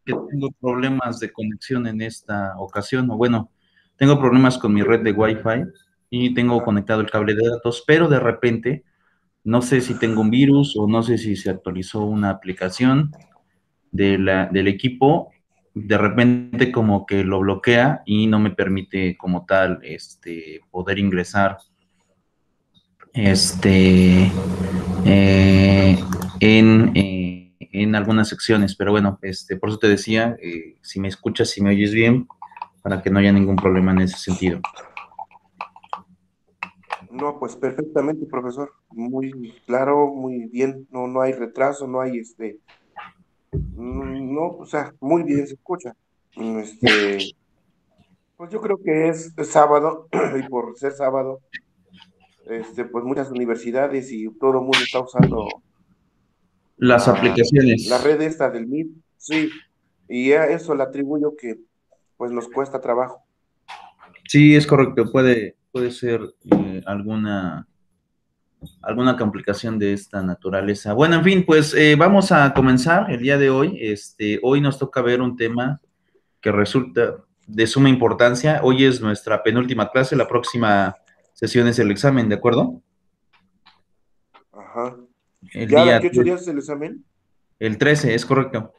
que tengo problemas de conexión en esta ocasión, o bueno, tengo problemas con mi red de Wi-Fi y tengo Ajá. conectado el cable de datos, pero de repente, no sé si tengo un virus o no sé si se actualizó una aplicación del equipo, de repente como que lo bloquea y no me permite como tal poder ingresar este, eh, en algunas secciones, pero bueno, por eso te decía, si me escuchas, si me oyes bien, para que no haya ningún problema en ese sentido. No, pues perfectamente, profesor. Muy claro, muy bien. No, no hay retraso, no hay no, o sea, muy bien se escucha. Pues yo creo que es sábado y por ser sábado, pues muchas universidades y todo el mundo está usando Las la, la aplicaciones. red esta del Meet, sí, y a eso le atribuyo que pues nos cuesta trabajo. Sí, es correcto, puede ser alguna complicación de esta naturaleza. Bueno, en fin, pues vamos a comenzar el día de hoy. Hoy nos toca ver un tema que resulta de suma importancia. Hoy es nuestra penúltima clase, la próxima sesión es el examen, ¿de acuerdo? Ajá. El ¿Ya de día, aquí 8 días es el examen? el 13, es correcto.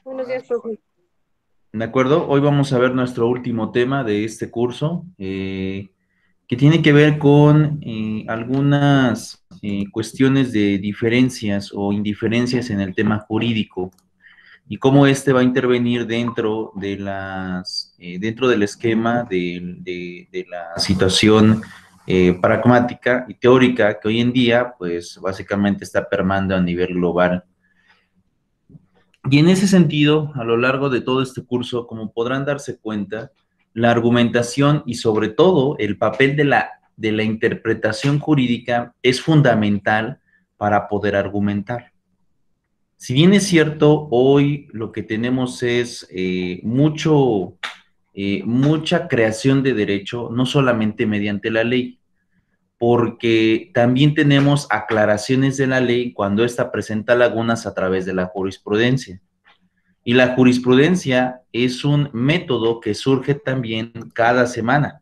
Buenos Ah, días, profe. ¿De acuerdo? Hoy vamos a ver nuestro último tema de este curso, que tiene que ver con algunas cuestiones de diferencias o indiferencias en el tema jurídico y cómo este va a intervenir dentro del esquema de la situación pragmática y teórica que hoy en día, pues básicamente está permando a nivel global. Y en ese sentido, a lo largo de todo este curso, como podrán darse cuenta, la argumentación y sobre todo el papel de la interpretación jurídica es fundamental para poder argumentar. Si bien es cierto, hoy lo que tenemos es mucha creación de derecho, no solamente mediante la ley, porque también tenemos aclaraciones de la ley cuando ésta presenta lagunas a través de la jurisprudencia. Y la jurisprudencia es un método que surge también cada semana.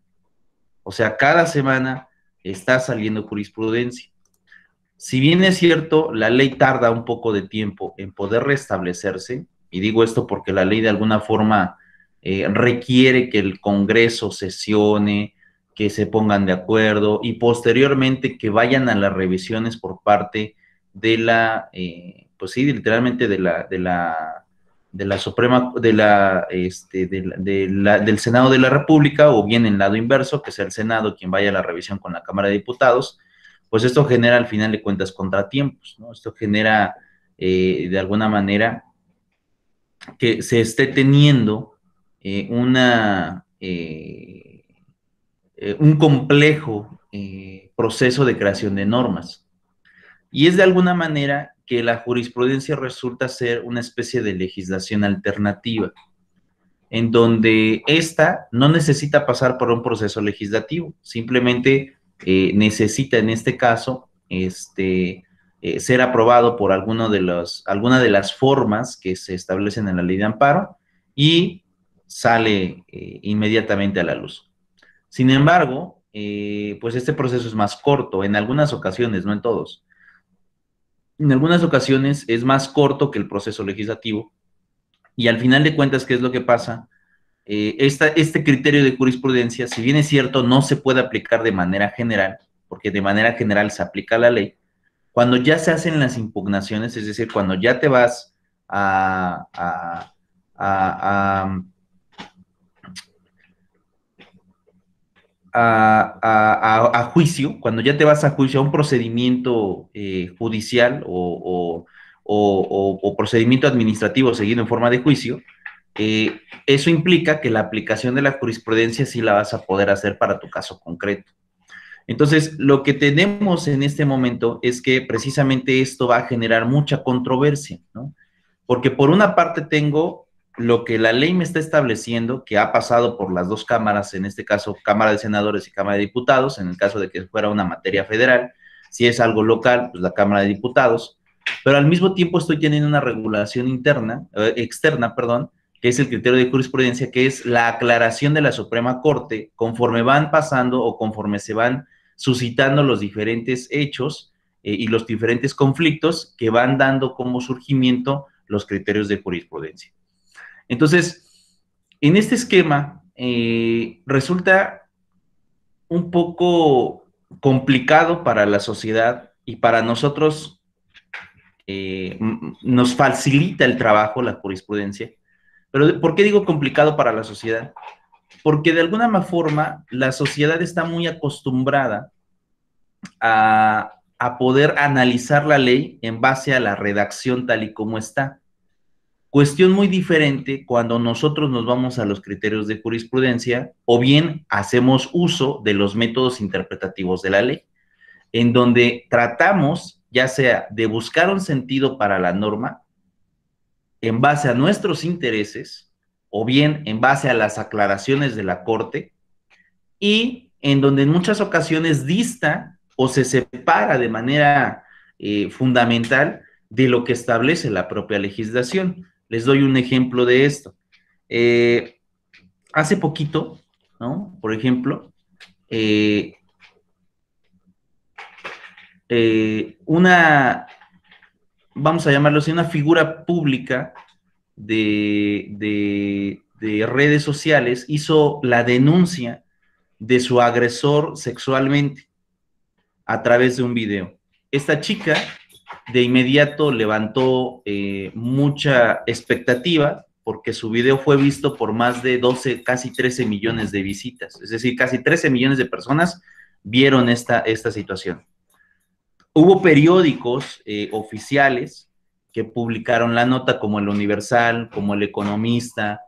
O sea, cada semana está saliendo jurisprudencia. Si bien es cierto, la ley tarda un poco de tiempo en poder restablecerse, y digo esto porque la ley de alguna forma requiere que el Congreso sesione, que se pongan de acuerdo y posteriormente que vayan a las revisiones por parte pues sí, literalmente de la Suprema, del Senado de la República, o bien en lado inverso, que sea el Senado quien vaya a la revisión con la Cámara de Diputados. Pues esto genera al final de cuentas contratiempos, ¿no? Esto genera de alguna manera que se esté teniendo un complejo proceso de creación de normas. Y es de alguna manera que la jurisprudencia resulta ser una especie de legislación alternativa, en donde ésta no necesita pasar por un proceso legislativo, simplemente necesita en este caso ser aprobado por alguna de las formas que se establecen en la ley de amparo y sale inmediatamente a la luz. Sin embargo, pues este proceso es más corto en algunas ocasiones, no en todos. En algunas ocasiones es más corto que el proceso legislativo y al final de cuentas, ¿qué es lo que pasa? Este criterio de jurisprudencia, si bien es cierto, no se puede aplicar de manera general, porque de manera general se aplica la ley, cuando ya se hacen las impugnaciones, es decir, cuando ya te vas a, a, a, a juicio, cuando ya te vas a juicio, a un procedimiento judicial o procedimiento administrativo seguido en forma de juicio, eso implica que la aplicación de la jurisprudencia sí la vas a poder hacer para tu caso concreto. Entonces, lo que tenemos en este momento es que precisamente esto va a generar mucha controversia, ¿no? Porque por una parte tengo lo que la ley me está estableciendo, que ha pasado por las dos cámaras, en este caso Cámara de Senadores y Cámara de Diputados, en el caso de que fuera una materia federal, si es algo local, pues la Cámara de Diputados, pero al mismo tiempo estoy teniendo una regulación externa, perdón, que es el criterio de jurisprudencia, que es la aclaración de la Suprema Corte conforme van pasando o conforme se van suscitando los diferentes hechos y los diferentes conflictos que van dando como surgimiento los criterios de jurisprudencia. Entonces, en este esquema resulta un poco complicado para la sociedad y para nosotros nos facilita el trabajo, la jurisprudencia. Pero ¿por qué digo complicado para la sociedad? Porque de alguna forma la sociedad está muy acostumbrada a poder analizar la ley en base a la redacción tal y como está. Cuestión muy diferente cuando nosotros nos vamos a los criterios de jurisprudencia o bien hacemos uso de los métodos interpretativos de la ley, en donde tratamos ya sea de buscar un sentido para la norma en base a nuestros intereses o bien en base a las aclaraciones de la Corte y en donde en muchas ocasiones dista o se separa de manera fundamental de lo que establece la propia legislación. Les doy un ejemplo de esto. Hace poquito, ¿no? Por ejemplo, vamos a llamarlo así, una figura pública de redes sociales hizo la denuncia de su agresor sexualmente a través de un video. Esta chica de inmediato levantó mucha expectativa porque su video fue visto por más de 12, casi 13 millones de visitas. Es decir, casi 13 millones de personas vieron esta situación. Hubo periódicos oficiales que publicaron la nota, como el Universal, como el Economista,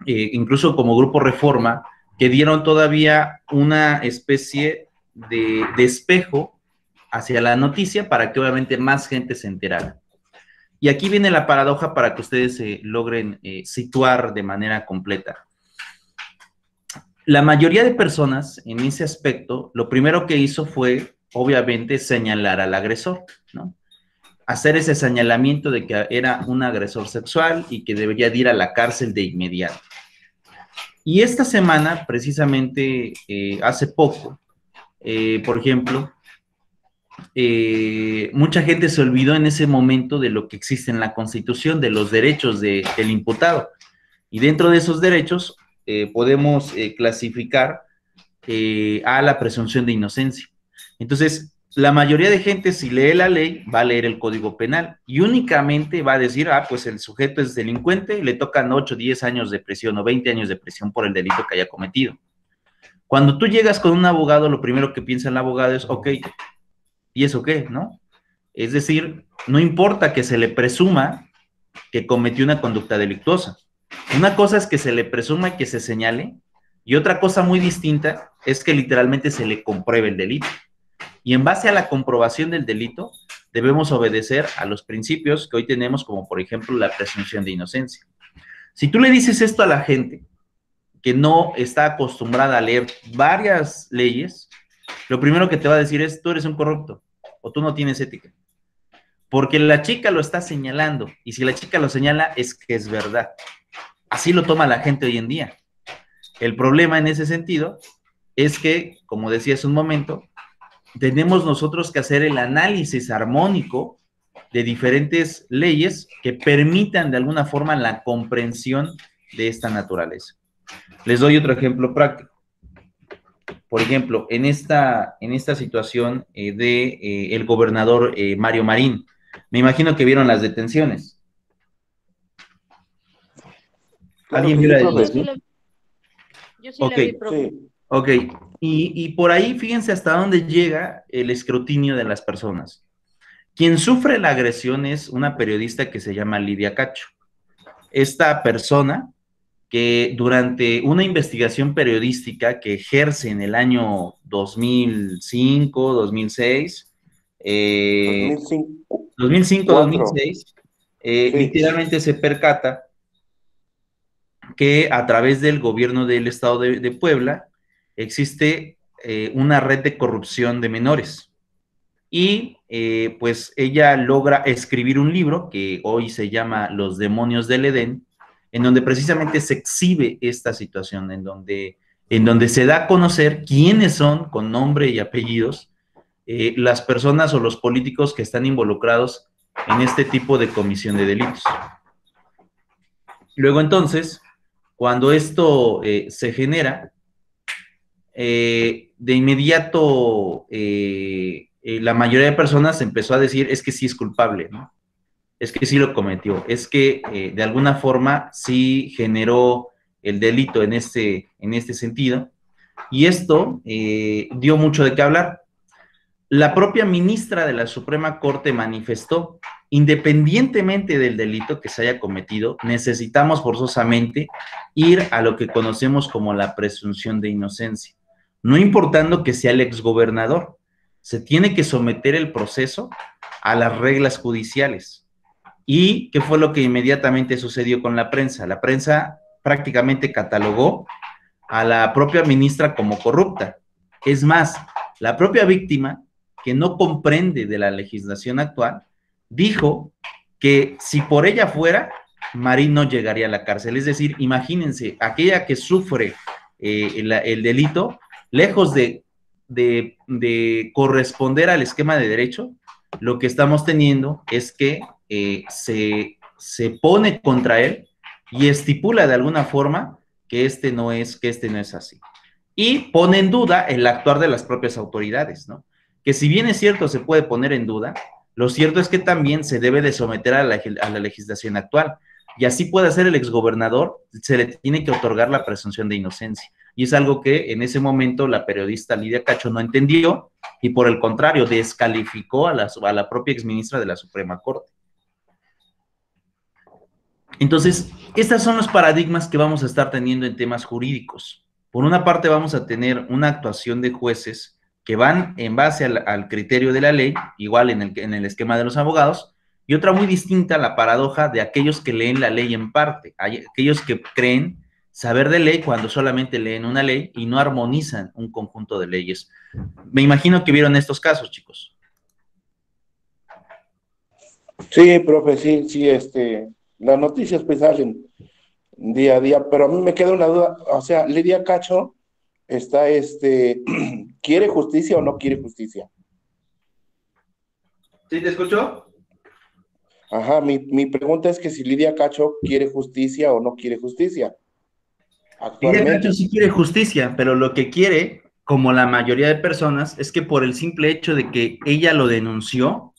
incluso como Grupo Reforma, que dieron todavía una especie de espejo hacia la noticia para que obviamente más gente se enterara. Y aquí viene la paradoja para que ustedes se logren situar de manera completa. La mayoría de personas en ese aspecto, lo primero que hizo fue, obviamente, señalar al agresor, ¿no? Hacer ese señalamiento de que era un agresor sexual y que debería de ir a la cárcel de inmediato. Y esta semana, precisamente hace poco, por ejemplo, mucha gente se olvidó en ese momento de lo que existe en la Constitución, de los derechos del imputado. Y dentro de esos derechos podemos clasificar a la presunción de inocencia. Entonces, la mayoría de gente, si lee la ley, va a leer el Código Penal y únicamente va a decir, pues el sujeto es delincuente, le tocan 8, 10 años de prisión o 20 años de prisión por el delito que haya cometido. Cuando tú llegas con un abogado, lo primero que piensa el abogado es, ok, ¿y eso qué, no? Es decir, no importa que se le presuma que cometió una conducta delictuosa. Una cosa es que se le presuma y que se señale, y otra cosa muy distinta es que literalmente se le compruebe el delito. Y en base a la comprobación del delito, debemos obedecer a los principios que hoy tenemos, como por ejemplo la presunción de inocencia. Si tú le dices esto a la gente que no está acostumbrada a leer varias leyes, lo primero que te va a decir es, tú eres un corrupto, o tú no tienes ética. Porque la chica lo está señalando, y si la chica lo señala, es que es verdad. Así lo toma la gente hoy en día. El problema en ese sentido es que, como decía hace un momento, tenemos nosotros que hacer el análisis armónico de diferentes leyes que permitan de alguna forma la comprensión de esta naturaleza. Les doy otro ejemplo práctico. Por ejemplo, en esta situación de el gobernador Mario Marín, me imagino que vieron las detenciones. Claro ¿Alguien que vio sí, la profe. detención? Yo sí la vi, profe. Sí. Ok, y por ahí fíjense hasta dónde llega el escrutinio de las personas. Quien sufre la agresión es una periodista que se llama Lidia Cacho. Esta persona que durante una investigación periodística que ejerce en el año 2005, 2006, 2005. 2005, 2006, Sí. literalmente se percata que a través del gobierno del estado de Puebla existe una red de corrupción de menores. y pues ella logra escribir un libro que hoy se llama Los demonios del Edén, en donde precisamente se exhibe esta situación, en donde se da a conocer quiénes son, con nombre y apellidos, las personas o los políticos que están involucrados en este tipo de comisión de delitos. Luego entonces, cuando esto se genera, de inmediato la mayoría de personas empezó a decir, es que sí es culpable, ¿no? Es que sí lo cometió, es que de alguna forma sí generó el delito en este sentido, y esto dio mucho de qué hablar. La propia ministra de la Suprema Corte manifestó, independientemente del delito que se haya cometido, necesitamos forzosamente ir a lo que conocemos como la presunción de inocencia, no importando que sea el exgobernador. Se tiene que someter el proceso a las reglas judiciales. ¿Y qué fue lo que inmediatamente sucedió con la prensa? La prensa prácticamente catalogó a la propia ministra como corrupta. Es más, la propia víctima, que no comprende de la legislación actual, dijo que si por ella fuera, Marín no llegaría a la cárcel. Es decir, imagínense, aquella que sufre el delito, lejos de corresponder al esquema de derecho, lo que estamos teniendo es que se pone contra él y estipula de alguna forma que este no es así. Y pone en duda el actuar de las propias autoridades, ¿no? Que si bien es cierto se puede poner en duda, lo cierto es que también se debe de someter a la legislación actual. Y así puede ser el exgobernador, se le tiene que otorgar la presunción de inocencia. Y es algo que en ese momento la periodista Lidia Cacho no entendió y por el contrario descalificó a la propia exministra de la Suprema Corte. Entonces, estos son los paradigmas que vamos a estar teniendo en temas jurídicos. Por una parte, vamos a tener una actuación de jueces que van en base al criterio de la ley, igual en el esquema de los abogados, y otra muy distinta, la paradoja de aquellos que leen la ley en parte, hay aquellos que creen saber de ley cuando solamente leen una ley y no armonizan un conjunto de leyes. Me imagino que vieron estos casos, chicos. Sí, profe, sí, las noticias pues salen día a día, pero a mí me queda una duda, o sea, Lidia Cacho está, ¿quiere justicia o no quiere justicia? ¿Sí te escuchó? Ajá, mi pregunta es que si Lidia Cacho quiere justicia o no quiere justicia Lidia actualmente. Cacho sí quiere justicia, pero lo que quiere, como la mayoría de personas, es que por el simple hecho de que ella lo denunció,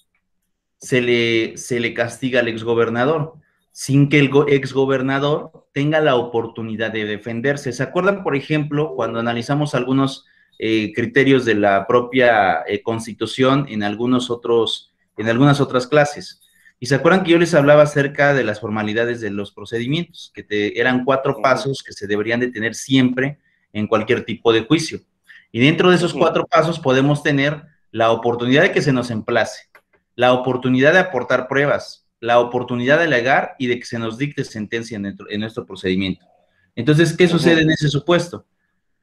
se le castiga al exgobernador, sin que el exgobernador tenga la oportunidad de defenderse. ¿Se acuerdan, por ejemplo, cuando analizamos algunos criterios de la propia Constitución en algunas otras clases? Y se acuerdan que yo les hablaba acerca de las formalidades de los procedimientos, que eran 4 pasos que se deberían de tener siempre en cualquier tipo de juicio. Y dentro de esos 4 pasos podemos tener la oportunidad de que se nos emplace, la oportunidad de aportar pruebas, la oportunidad de alegar y de que se nos dicte sentencia en nuestro procedimiento. Entonces, ¿qué sucede en ese supuesto?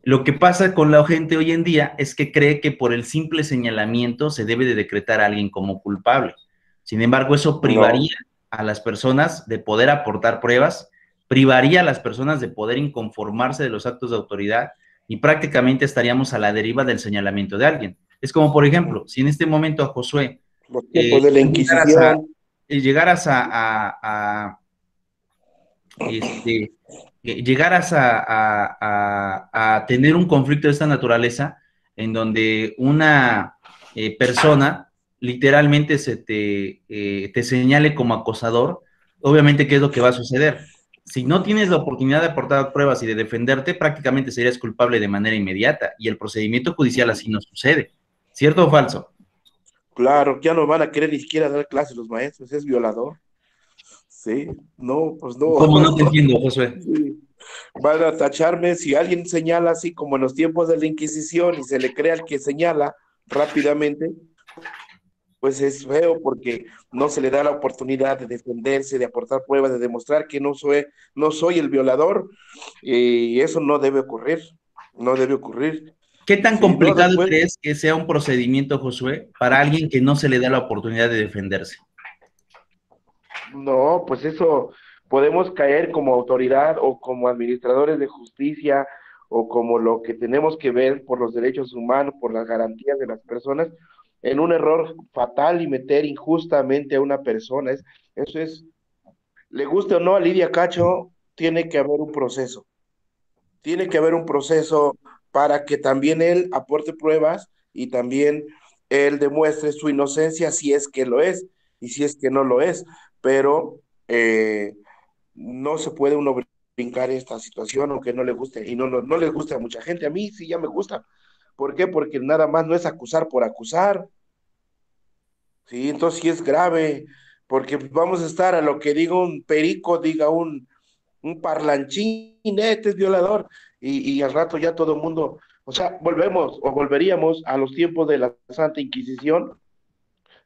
Lo que pasa con la gente hoy en día es que cree que por el simple señalamiento se debe de decretar a alguien como culpable. Sin embargo, eso privaría a las personas de poder aportar pruebas, privaría a las personas de poder inconformarse de los actos de autoridad y prácticamente estaríamos a la deriva del señalamiento de alguien. Es como, por ejemplo, si en este momento a Josué los tiempos de la Inquisición llegaras a tener un conflicto de esta naturaleza en donde una persona literalmente te señale como acosador, obviamente, ¿qué es lo que va a suceder? Si no tienes la oportunidad de aportar pruebas y de defenderte, prácticamente serías culpable de manera inmediata y el procedimiento judicial así no sucede. ¿Cierto o falso? Claro, ya no van a querer ni siquiera dar clases los maestros, es violador. Sí, no, pues no. ¿Cómo no te entiendo, Josué? Sí. Van a tacharme si alguien señala así como en los tiempos de la Inquisición y se le cree al que señala rápidamente, pues es feo porque no se le da la oportunidad de defenderse, de aportar pruebas, de demostrar que no soy el violador, y eso no debe ocurrir, no debe ocurrir. ¿Qué tan Sí, no, complicado después, crees que sea un procedimiento, Josué, para alguien que no se le da la oportunidad de defenderse? no, pues eso podemos caer como autoridad o como administradores de justicia o como lo que tenemos que ver por los derechos humanos, por las garantías de las personas, en un error fatal y meter injustamente a una persona. Eso es, le guste o no a Lidia Cacho, tiene que haber un proceso. Tiene que haber un proceso para que también él aporte pruebas y también él demuestre su inocencia si es que lo es y si es que no lo es, pero no se puede uno brincar esta situación aunque no le guste y no le gusta a mucha gente. A mí sí ya me gusta. ¿Por qué? Porque nada más no es acusar por acusar, ¿sí? Entonces sí es grave, porque vamos a estar a lo que diga un perico, diga un parlanchín, este es violador, y al rato ya todo el mundo, o sea, volvemos o volveríamos a los tiempos de la Santa Inquisición,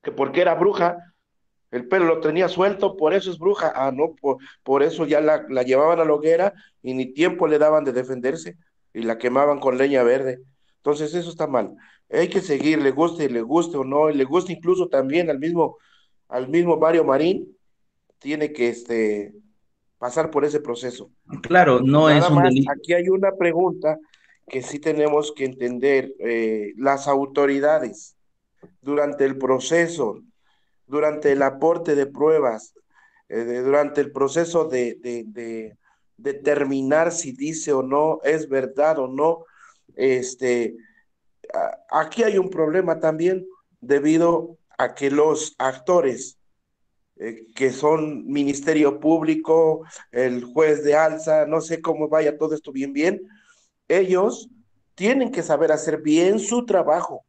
que porque era bruja, el pelo lo tenía suelto, por eso es bruja, no, por eso ya la llevaban a la hoguera y ni tiempo le daban de defenderse y la quemaban con leña verde. Entonces eso está mal. Hay que seguir, le guste o no, y le guste incluso también al mismo Mario Marín, tiene que pasar por ese proceso. Claro, no es Nada un más, delito. aquí hay una pregunta que sí tenemos que entender. Las autoridades durante el proceso, durante el aporte de pruebas, durante el proceso de determinar si dice o no, es verdad o no, este, aquí hay un problema también debido a que los actores que son Ministerio Público, el juez de alza, no sé cómo vaya todo esto bien, ellos tienen que saber hacer bien su trabajo.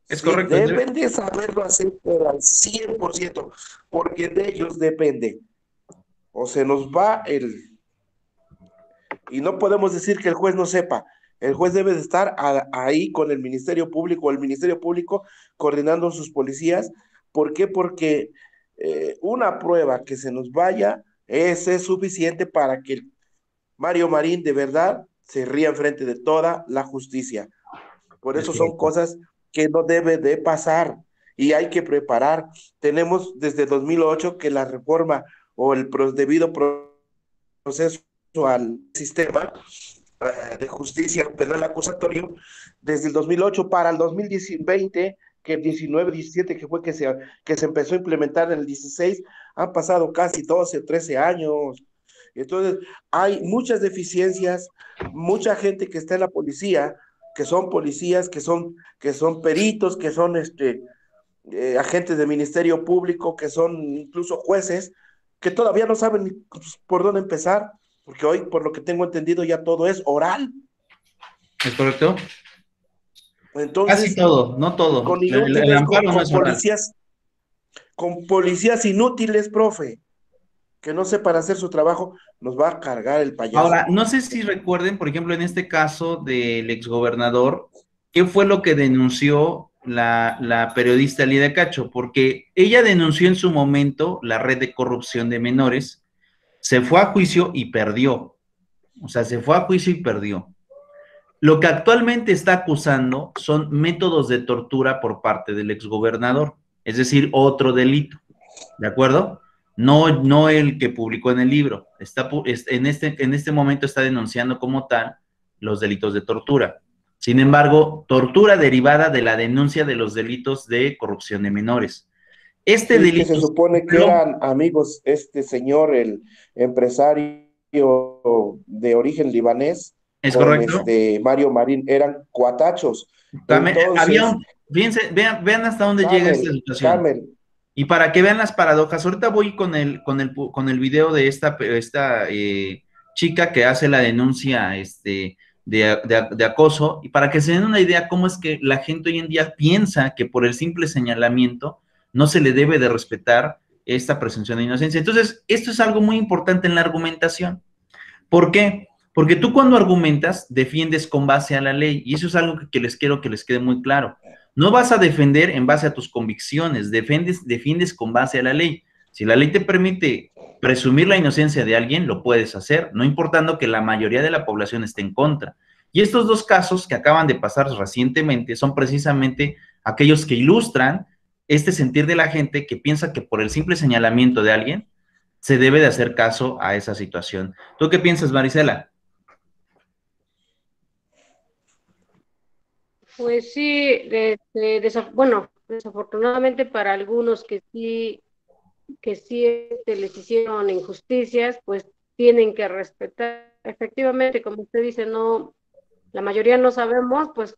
Es Sí, correcto. deben de saberlo hacer, pero al 100%, porque de ellos depende. O se nos va y no podemos decir que el juez no sepa. El juez debe de estar ahí con el Ministerio Público, el Ministerio Público coordinando sus policías. ¿Por qué? Porque una prueba que se nos vaya es suficiente para que Mario Marín de verdad se ría enfrente de toda la justicia. Por Es eso son correcto. cosas que no debe de pasar y hay que preparar. Tenemos desde 2008 que la reforma o el debido proceso al sistema de justicia penal acusatorio desde el 2008 para el 2020, que 19, 17, que fue que se empezó a implementar en el 16, han pasado casi 12, 13 años. Entonces, hay muchas deficiencias, mucha gente que está en la policía, que son policías, que son peritos, que son agentes de Ministerio Público, que son incluso jueces, que todavía no saben ni, pues, por dónde empezar, porque hoy, por lo que tengo entendido, ya todo es oral. ¿Es correcto? Casi Entonces, todo, no todo. con El inútiles, amparo no es oral. con policías inútiles, profe, que no sepan hacer su trabajo, nos va a cargar el payaso. Ahora, no sé si recuerden, por ejemplo, en este caso del exgobernador, ¿qué fue lo que denunció la periodista Lidia Cacho? Porque ella denunció en su momento la red de corrupción de menores, se fue a juicio y perdió. O sea, se fue a juicio y perdió. Lo que actualmente está acusando son métodos de tortura por parte del exgobernador, es decir, otro delito, ¿de acuerdo? No el que publicó en el libro. En este momento está denunciando como tal los delitos de tortura. Sin embargo, tortura derivada de la denuncia de los delitos de corrupción de menores. Este Sí, que se delito supone que eran amigos, este señor, el empresario de origen libanés, es con correcto. Mario Marín, eran cuatachos. Había Entonces, un, fíjense, vean hasta dónde llega esta Camel, situación. Camel, Y para que vean las paradojas, ahorita voy con el video de esta chica que hace la denuncia de acoso, y para que se den una idea cómo es que la gente hoy en día piensa que por el simple señalamiento no se le debe de respetar esta presunción de inocencia. Entonces, esto es algo muy importante en la argumentación. ¿Por qué? Porque tú cuando argumentas, defiendes con base a la ley, y eso es algo que les quiero que les quede muy claro. No vas a defender en base a tus convicciones, defiendes con base a la ley. Si la ley te permite presumir la inocencia de alguien, lo puedes hacer, no importando que la mayoría de la población esté en contra. Y estos dos casos que acaban de pasar recientemente son precisamente aquellos que ilustran este sentir de la gente que piensa que por el simple señalamiento de alguien se debe de hacer caso a esa situación. ¿Tú qué piensas, Marisela? Pues sí, bueno, desafortunadamente para algunos que sí les hicieron injusticias, pues tienen que respetar. Efectivamente, como usted dice, no, la mayoría no sabemos, pues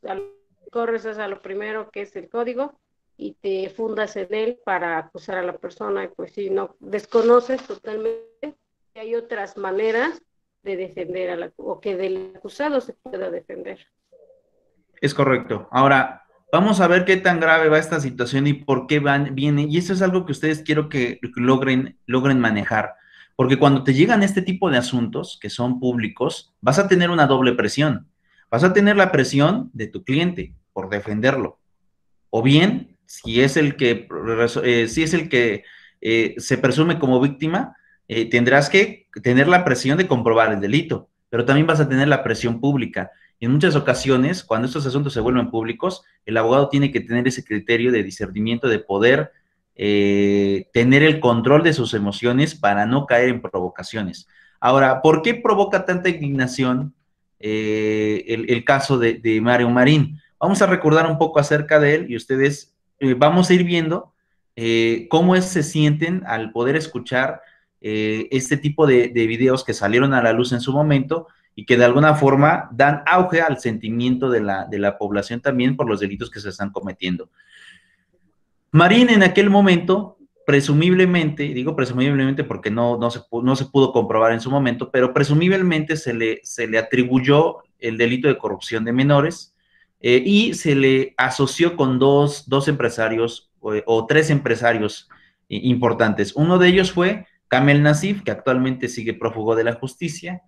corres a lo primero que es el código y te fundas en él para acusar a la persona, y pues si no desconoces totalmente, hay otras maneras de defender o que del acusado se pueda defender. Es correcto. Ahora, vamos a ver qué tan grave va esta situación y por qué viene. Y eso es algo que ustedes quiero que logren manejar. Porque cuando te llegan este tipo de asuntos que son públicos, vas a tener una doble presión. Vas a tener la presión de tu cliente por defenderlo. O bien, si es el que, se presume como víctima, tendrás que tener la presión de comprobar el delito, pero también vas a tener la presión pública. En muchas ocasiones, cuando estos asuntos se vuelven públicos, el abogado tiene que tener ese criterio de discernimiento, de poder tener el control de sus emociones para no caer en provocaciones. Ahora, ¿por qué provoca tanta indignación el caso de Mario Marín? Vamos a recordar un poco acerca de él y ustedes vamos a ir viendo cómo se sienten al poder escuchar este tipo de videos que salieron a la luz en su momento y que de alguna forma dan auge al sentimiento de la población también por los delitos que se están cometiendo. Marín en aquel momento, presumiblemente, digo presumiblemente porque no se pudo comprobar en su momento, pero presumiblemente se le atribuyó el delito de corrupción de menores y se le asoció con dos empresarios o tres empresarios importantes. Uno de ellos fue Kamel Nasif, que actualmente sigue prófugo de la justicia.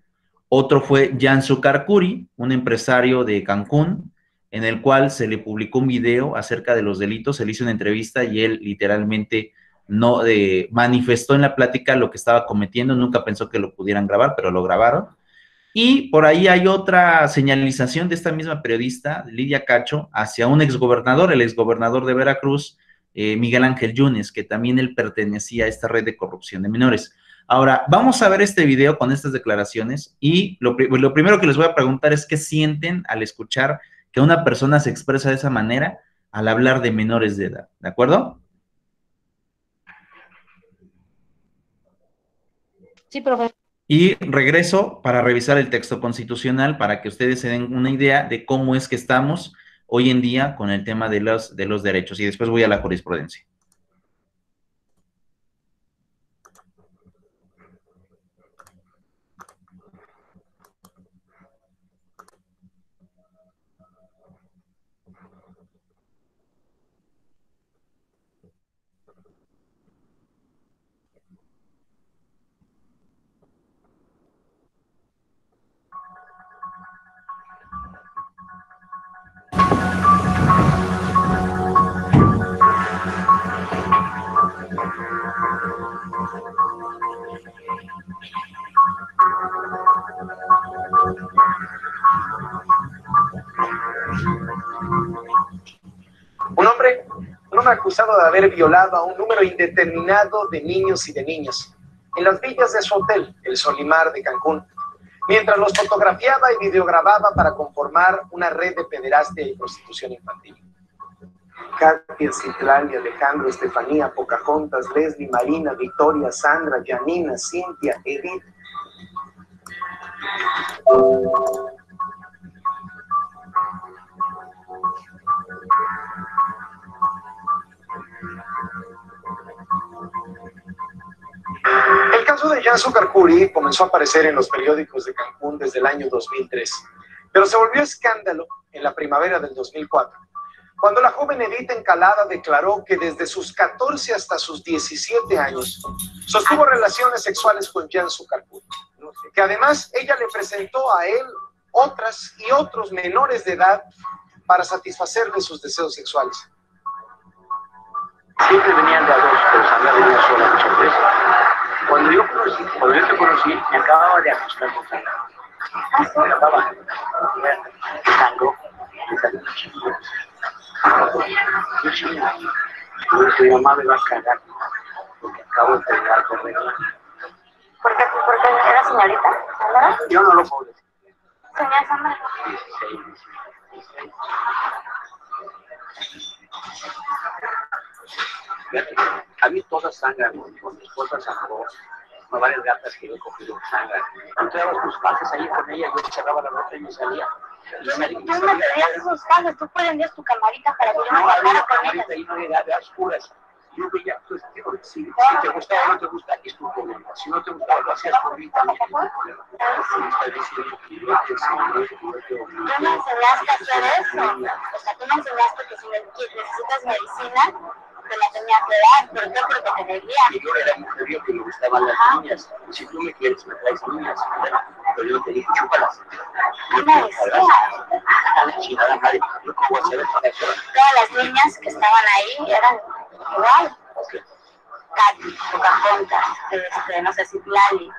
Otro fue Jansu Karkuri, un empresario de Cancún, en el cual se le publicó un video acerca de los delitos, se le hizo una entrevista y él literalmente no manifestó en la plática lo que estaba cometiendo, nunca pensó que lo pudieran grabar, pero lo grabaron. Y por ahí hay otra señalización de esta misma periodista, Lidia Cacho, hacia un exgobernador, el exgobernador de Veracruz, Miguel Ángel Yunes, que también él pertenecía a esta red de corrupción de menores. Ahora, vamos a ver este video con estas declaraciones y lo primero que les voy a preguntar es qué sienten al escuchar que una persona se expresa de esa manera al hablar de menores de edad, ¿de acuerdo? Sí, profe. Y regreso para revisar el texto constitucional para que ustedes se den una idea de cómo es que estamos hoy en día con el tema de los derechos y después voy a la jurisprudencia. Un hombre acusado de haber violado a un número indeterminado de niños y de niñas en las villas de su hotel, el Solimar de Cancún, mientras los fotografiaba y videogrababa para conformar una red de pederastia y prostitución infantil. Katia, Citlali, Alejandro, Estefanía, Pocahontas, Leslie, Marina, Victoria, Sandra, Janina, Cintia, Edith. El caso de Jansu Karkuri comenzó a aparecer en los periódicos de Cancún desde el año 2003, pero se volvió escándalo en la primavera del 2004, cuando la joven Edith Encalada declaró que desde sus 14 hasta sus 17 años sostuvo relaciones sexuales con Jansu Karkuri, que además ella le presentó a él otras y otros menores de edad para satisfacerle sus deseos sexuales. Siempre venían de a dos, pero Sandra venía sola muchas veces. acostando tango. Estaba tango, mi mamá me va a cagar porque acabo de terminar con mi mamá. ¿Por qué era señorita? ¿Sandra? Yo no lo puedo decir. Señora Sandra. 16. A mí todas sangran, con mi esposa sangró, no varias gatas que yo he cogido sangran. Tú te dabas tus pases ahí con ella, yo cerraba la boca y me salía. Tú me pedías esos pases, tú prendías tu camarita para que yo me No había bajara con camarita ella. ahí, no había oscuras. Yo veía, pues, digo, si te gustaba o no te gusta, es tu problema. Si no te gustaba, lo hacías por mí también, es tu problema. Si me estás diciendo que yo te enseñé, que yo te obligo. Tú me enseñaste a hacer eso. O sea, tú me enseñaste que si necesitas medicina, te la tenía que dar. ¿Por qué? Porque te debía. Y yo era mujerío que me gustaban las niñas. Y si tú me quieres, me traes niñas. Pero yo te dije, chúpalas. ¿Qué me decía? A la chingada madre, yo cómo voy a saber para eso. Todas las niñas que estaban ahí eran igual. Katy, Pocahontas, no sé si Lali.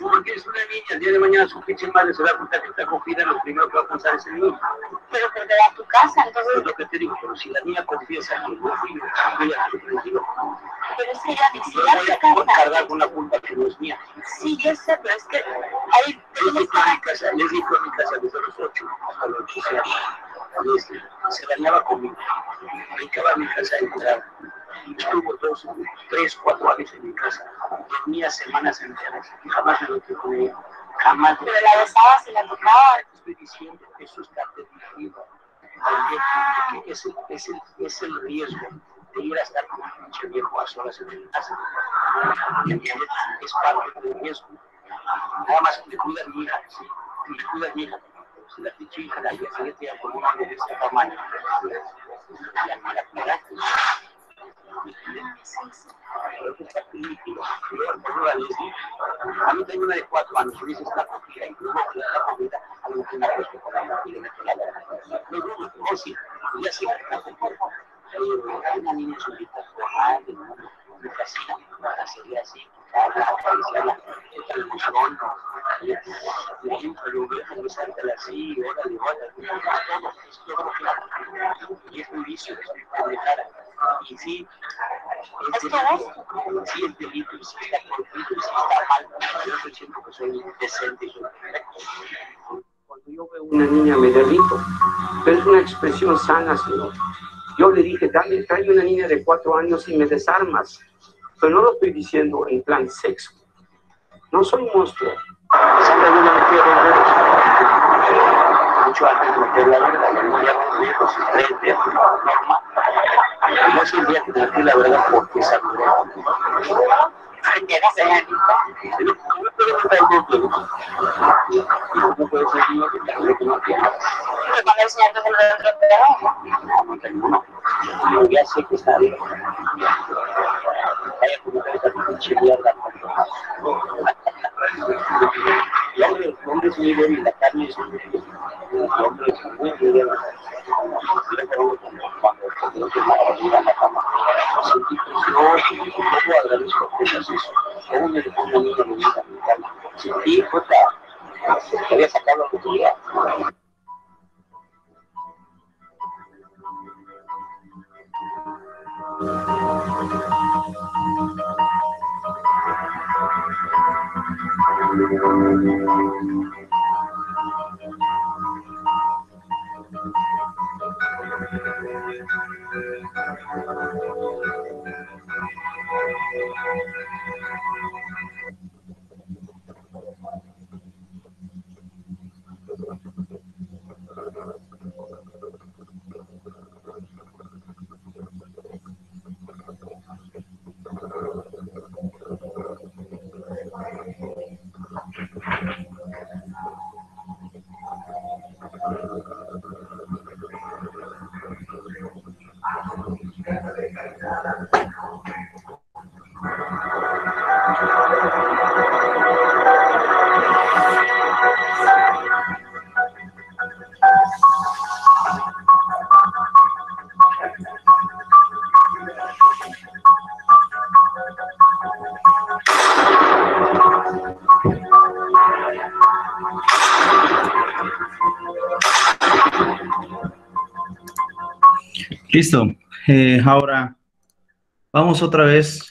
Porque es una niña, el día de mañana su pinche madre se va a contar que está cogida, lo primero que va a pensar es el niño. Pero que te da a tu casa, entonces. Es lo que te digo, pero si la niña confiesa que no fui yo ya estoy tranquilo. Pero es que ella Yo decía voy a a tu casa. cargar con una culpa que no es mía. Sí, yo sé, pero es que ahí Les dijo a mi casa desde los 8 hasta los 12 años. Se bañaba conmigo. Brincaba a mi casa y entraba. Estuvo 2, 3, 4 años en mi casa. Dormía semanas enteras. Jamás me lo que con ella. Jamás. pero la besabas y la tocabas. Te estoy diciendo que eso está permitido. Que es el riesgo de ir a estar con un pinche viejo a solas en mi casa. ¿Entiendes? Es parte del riesgo. Nada más me cuida mi hija, sí, me cuida mi hija. Si la pinche hija la día siguiente ya con una de este tamaño, ya me la cuidaste. A mí tengo una de 4 años, y dice está cogida, incluso que está cogida, a lo que me acuesto con la mujer y me meto la verdad. Los rubros, no, sí, ya sí, una niña solita, me fascina, sería así, acariciarla, esta ilusión, por ejemplo, yo veo que me salta así, órale, todo, es todo lo que hago, y es muy vicio, es muy pendejada. Y sí, sí es delito, y sí está corrido, y sí está mal. Yo estoy diciendo que soy decente y soy perfecto. Cuando yo veo una niña me derrito, pero es una expresión sana, señor. Yo le dije, trae una niña de 4 años y me desarmas. Pero no lo estoy diciendo en plan sexo. No soy monstruo. Sandra no me metió mucho antes de meter la verdad, la memoria con viejos y frente, normal. No soy viejo de decir la verdad porque es algo. Frente a la señorita. ¿Cómo puede ser niño que tal que no entienda? Pero cuando el señor te lo atropelló. No tengo uno. Yo ya sé que está bien. Vaya con esa pinche mierda. El hombre es muy débil, la carne es muy débil. El hombre es muy débil. Cuando no te maravilla en la cama, sentí presión, ¿cómo agradezco cosas eso? ¿Cómo me dejó una niña bonita en mi cama? Sentí, puta, quería sacarlo de tu vida. Listo. Ahora vamos otra vez.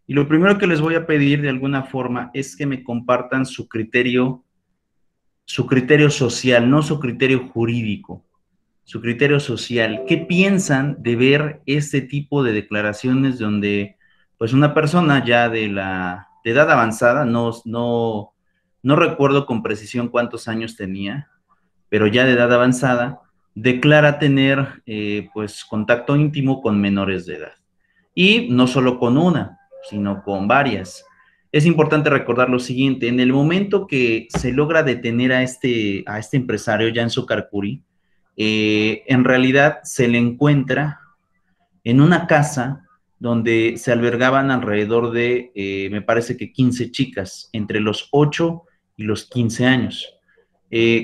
Y lo primero que les voy a pedir de alguna forma es que me compartan su criterio social, no su criterio jurídico, su criterio social. ¿Qué piensan de ver este tipo de declaraciones donde, pues, una persona ya de edad avanzada, no recuerdo con precisión cuántos años tenía, pero ya de edad avanzada, declara tener, pues, contacto íntimo con menores de edad? Y no solo con una, sino con varias. Es importante recordar lo siguiente: en el momento que se logra detener a este empresario, Janso Karkuri, en realidad se le encuentra en una casa donde se albergaban alrededor de, me parece que 15 chicas, entre los 8 y los 15 años.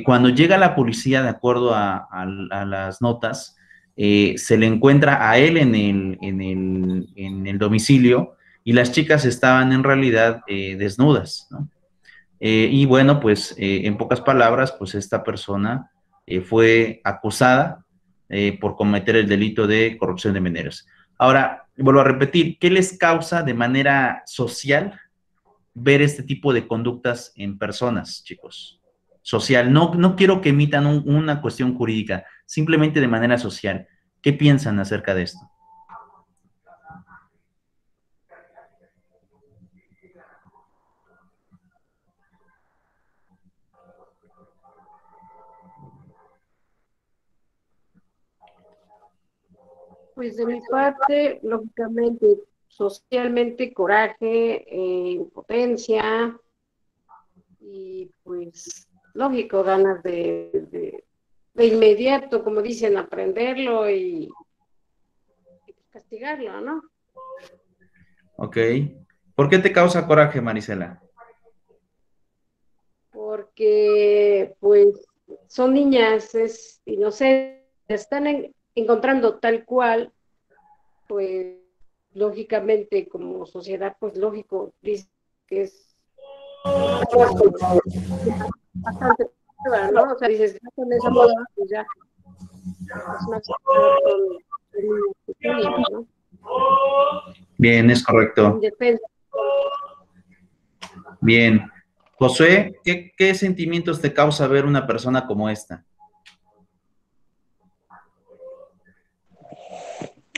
Cuando llega la policía, de acuerdo a las notas, se le encuentra a él en el domicilio, y las chicas estaban en realidad desnudas, ¿no? Y bueno, pues en pocas palabras, pues esta persona fue acusada por cometer el delito de corrupción de menores. Ahora, vuelvo a repetir, ¿qué les causa de manera social ver este tipo de conductas en personas, chicos? Social, no quiero que emitan una cuestión jurídica, simplemente de manera social. ¿Qué piensan acerca de esto? Pues de mi parte, lógicamente, socialmente, coraje, impotencia y pues, lógico, ganas de inmediato, como dicen, aprenderlo y castigarlo, ¿no? Ok. ¿Por qué te causa coraje, Marisela? Porque pues son niñas, y no sé, están encontrando tal cual, pues lógicamente como sociedad, pues lógico, dice que es bastante prueba, ¿no? O sea, dices, ya con esa prueba, pues ya es más con niñas pequeñas, ¿no? Bien, es correcto. Indefensa. Bien. Josué, ¿qué sentimientos te causa ver una persona como esta?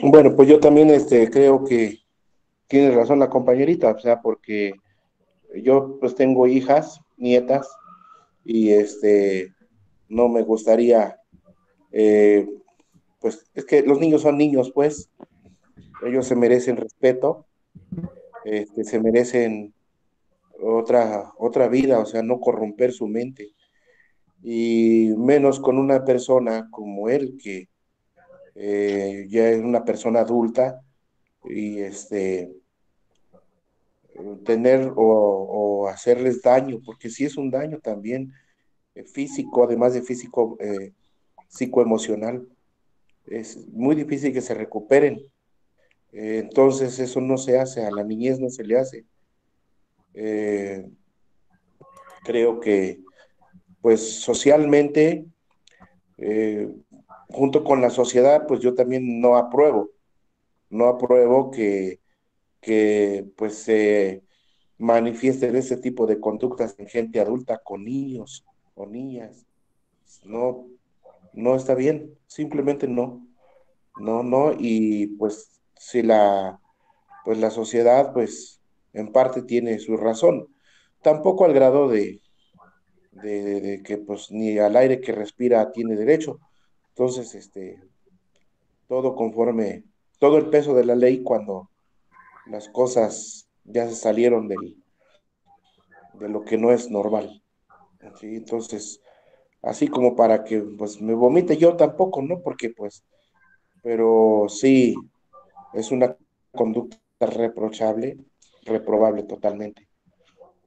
Bueno, pues yo también creo que tiene razón la compañerita, o sea, porque yo pues tengo hijas, nietas, y no me gustaría, eh, pues es que los niños son niños, pues, ellos se merecen respeto, se merecen otra vida, o sea, no corromper su mente, y menos con una persona como él, que ya es una persona adulta, y tener o hacerles daño, porque sí es un daño también físico, además de físico, psicoemocional. Es muy difícil que se recuperen. Entonces eso no se hace, a la niñez no se le hace. Eh, Creo que pues socialmente, eh, junto con la sociedad, pues yo también no apruebo que pues se manifiesten ese tipo de conductas en gente adulta con niños o niñas. No, no está bien, simplemente no, no, y pues si pues la sociedad, pues en parte tiene su razón, tampoco al grado de que pues ni al aire que respira tiene derecho. Entonces, todo conforme, todo el peso de la ley cuando las cosas ya se salieron de lo que no es normal. ¿Sí? Entonces, así como para que pues me vomite yo tampoco, ¿no? Porque pues, pero sí, es una conducta reprochable, reprobable totalmente.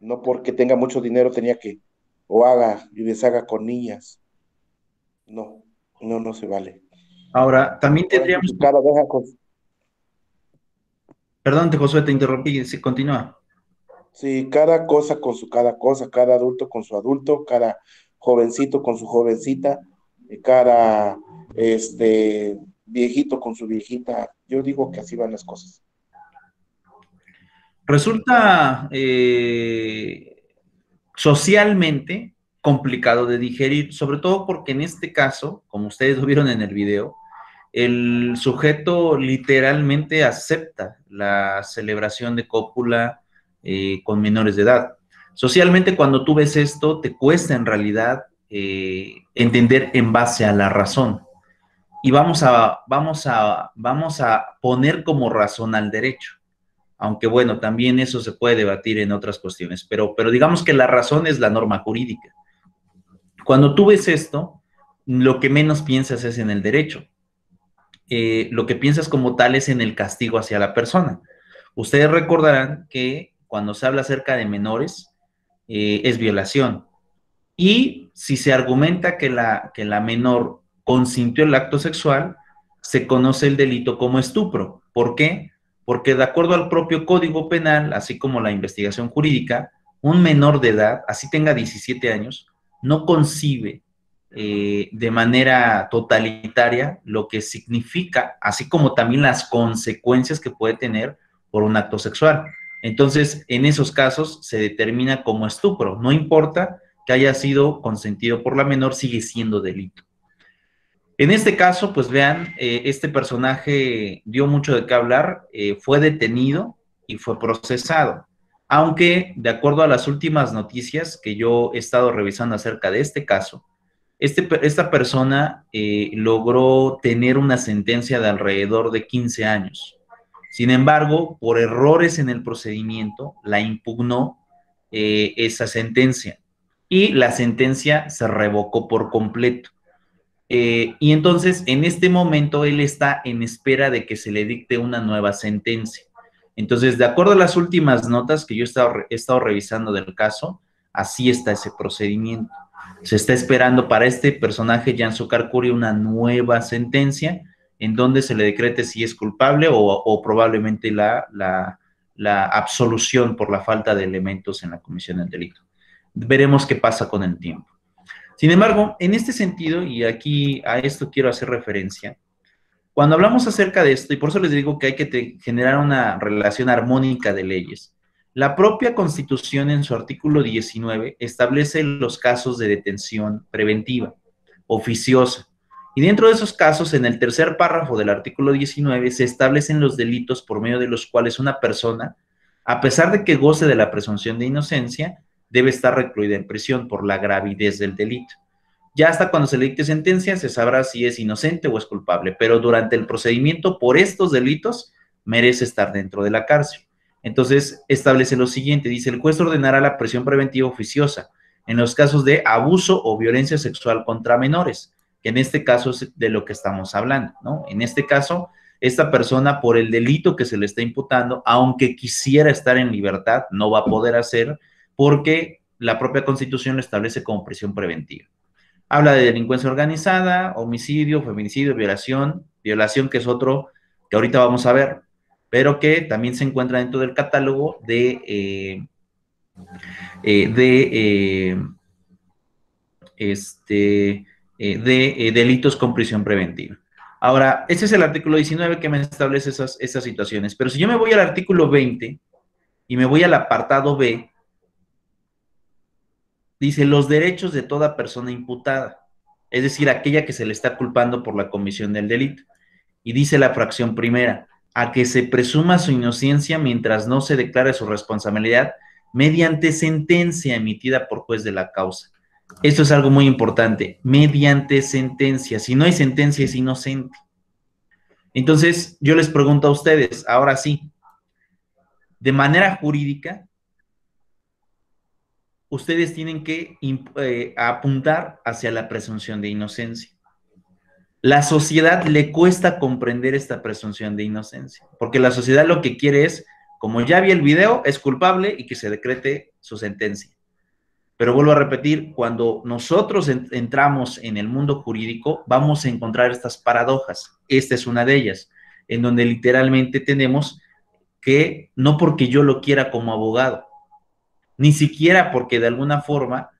No porque tenga mucho dinero tenía que o haga y deshaga con niñas. No, no se vale. Ahora, también Ahora sí tendríamos, que cada deja con, perdón, Josué, te interrumpí, sí, continúa. sí, cada cosa con su cada cosa, cada adulto con su adulto, cada jovencito con su jovencita, cada viejito con su viejita. Yo digo que así van las cosas. Resulta socialmente complicado de digerir, sobre todo porque en este caso, como ustedes lo vieron en el video, el sujeto literalmente acepta la celebración de cópula con menores de edad. Socialmente, cuando tú ves esto, te cuesta en realidad entender en base a la razón. Y vamos a poner como razón al derecho. Aunque bueno, también eso se puede debatir en otras cuestiones, pero digamos que la razón es la norma jurídica. Cuando tú ves esto, lo que menos piensas es en el derecho. Lo que piensas como tal es en el castigo hacia la persona. Ustedes recordarán que cuando se habla acerca de menores, es violación. Y si se argumenta que la menor consintió el acto sexual, se conoce el delito como estupro. ¿Por qué? Porque de acuerdo al propio Código Penal, así como la investigación jurídica, un menor de edad, así tenga 17 años, no concibe de manera totalitaria lo que significa, así como también las consecuencias que puede tener por un acto sexual. Entonces, en esos casos se determina como estupro, no importa que haya sido consentido por la menor, sigue siendo delito. En este caso, pues vean, este personaje dio mucho de qué hablar, fue detenido y fue procesado. Aunque, de acuerdo a las últimas noticias que yo he estado revisando acerca de este caso, esta persona logró tener una sentencia de alrededor de 15 años. Sin embargo, por errores en el procedimiento, la impugnó esa sentencia y la sentencia se revocó por completo. Y entonces, en este momento, él está en espera de que se le dicte una nueva sentencia. Entonces, de acuerdo a las últimas notas que yo he estado revisando del caso, así está ese procedimiento. Se está esperando para este personaje, Jansu Karkuri, una nueva sentencia en donde se le decrete si es culpable o probablemente la absolución por la falta de elementos en la comisión del delito. Veremos qué pasa con el tiempo. Sin embargo, en este sentido, y aquí a esto quiero hacer referencia, cuando hablamos acerca de esto, y por eso les digo que hay que generar una relación armónica de leyes, la propia Constitución en su artículo 19 establece los casos de detención preventiva, oficiosa, y dentro de esos casos, en el tercer párrafo del artículo 19, se establecen los delitos por medio de los cuales una persona, a pesar de que goce de la presunción de inocencia, debe estar recluida en prisión por la gravidez del delito. Ya hasta cuando se le dicte sentencia se sabrá si es inocente o es culpable, pero durante el procedimiento por estos delitos merece estar dentro de la cárcel. Entonces establece lo siguiente, dice: el juez ordenará la prisión preventiva oficiosa en los casos de abuso o violencia sexual contra menores, que en este caso es de lo que estamos hablando, ¿no? En este caso, esta persona, por el delito que se le está imputando, aunque quisiera estar en libertad, no va a poder hacer, porque la propia Constitución lo establece como prisión preventiva. Habla de delincuencia organizada, homicidio, feminicidio, violación que es otro que ahorita vamos a ver, pero que también se encuentra dentro del catálogo de delitos con prisión preventiva. Ahora, este es el artículo 19 que me establece esas situaciones, pero si yo me voy al artículo 20 y me voy al apartado B, dice los derechos de toda persona imputada, es decir, aquella que se le está culpando por la comisión del delito. Y dice la fracción primera, a que se presuma su inocencia mientras no se declare su responsabilidad mediante sentencia emitida por juez de la causa. Esto es algo muy importante, mediante sentencia. Si no hay sentencia, es inocente. Entonces, yo les pregunto a ustedes, ahora sí, de manera jurídica, ustedes tienen que apuntar hacia la presunción de inocencia. La sociedad le cuesta comprender esta presunción de inocencia, porque la sociedad lo que quiere es, como ya vi el video, es culpable y que se decrete su sentencia. Pero vuelvo a repetir, cuando nosotros entramos en el mundo jurídico, vamos a encontrar estas paradojas. Esta es una de ellas, en donde literalmente tenemos que, no porque yo lo quiera como abogado, ni siquiera porque de alguna forma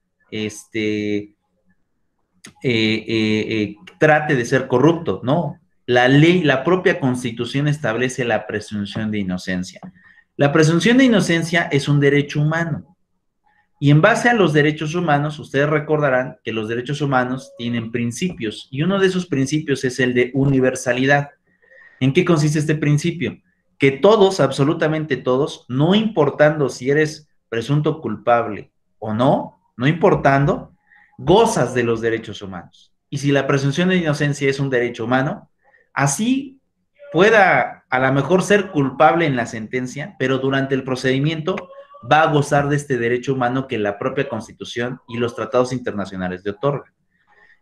trate de ser corrupto, no. la ley, la propia Constitución establece la presunción de inocencia. La presunción de inocencia es un derecho humano. Y en base a los derechos humanos, ustedes recordarán que los derechos humanos tienen principios, y uno de esos principios es el de universalidad. ¿En qué consiste este principio? Que todos, absolutamente todos, no importando si eres presunto culpable o no, no importando, gozas de los derechos humanos. Y si la presunción de inocencia es un derecho humano, así pueda a lo mejor ser culpable en la sentencia, pero durante el procedimiento va a gozar de este derecho humano que la propia Constitución y los tratados internacionales le otorgan.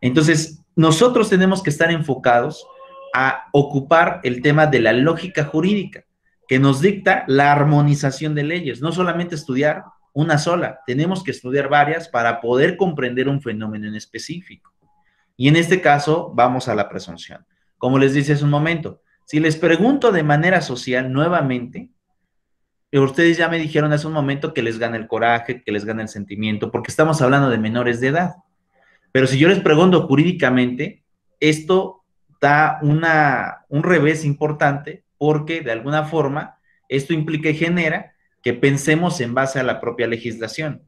Entonces, nosotros tenemos que estar enfocados a ocupar el tema de la lógica jurídica, que nos dicta la armonización de leyes, no solamente estudiar una sola, tenemos que estudiar varias para poder comprender un fenómeno en específico. Y en este caso, vamos a la presunción. Como les dije hace un momento, si les pregunto de manera social nuevamente, ustedes ya me dijeron hace un momento que les gana el coraje, que les gana el sentimiento, porque estamos hablando de menores de edad. Pero si yo les pregunto jurídicamente, esto da un revés importante porque de alguna forma esto implica y genera que pensemos en base a la propia legislación.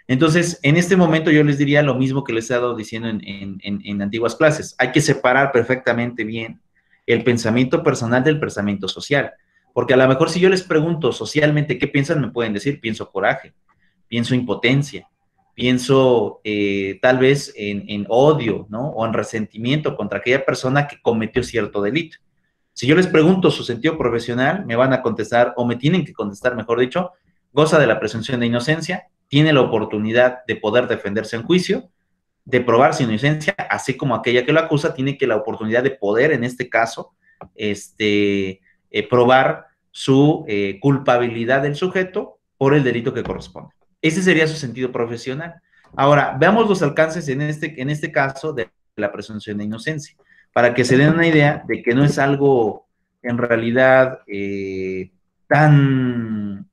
Entonces, en este momento yo les diría lo mismo que les he estado diciendo en antiguas clases. Hay que separar perfectamente bien el pensamiento personal del pensamiento social. Porque a lo mejor si yo les pregunto socialmente qué piensan, me pueden decir, pienso coraje, pienso impotencia, pienso tal vez en odio, ¿no? O en resentimiento contra aquella persona que cometió cierto delito. Si yo les pregunto su sentido profesional, me van a contestar, o me tienen que contestar, mejor dicho, goza de la presunción de inocencia, tiene la oportunidad de poder defenderse en juicio, de probar su inocencia, así como aquella que lo acusa tiene que la oportunidad de poder, en este caso, probar su culpabilidad del sujeto por el delito que corresponde. Ese sería su sentido profesional. Ahora, veamos los alcances en este caso de la presunción de inocencia, para que se den una idea de que no es algo en realidad tan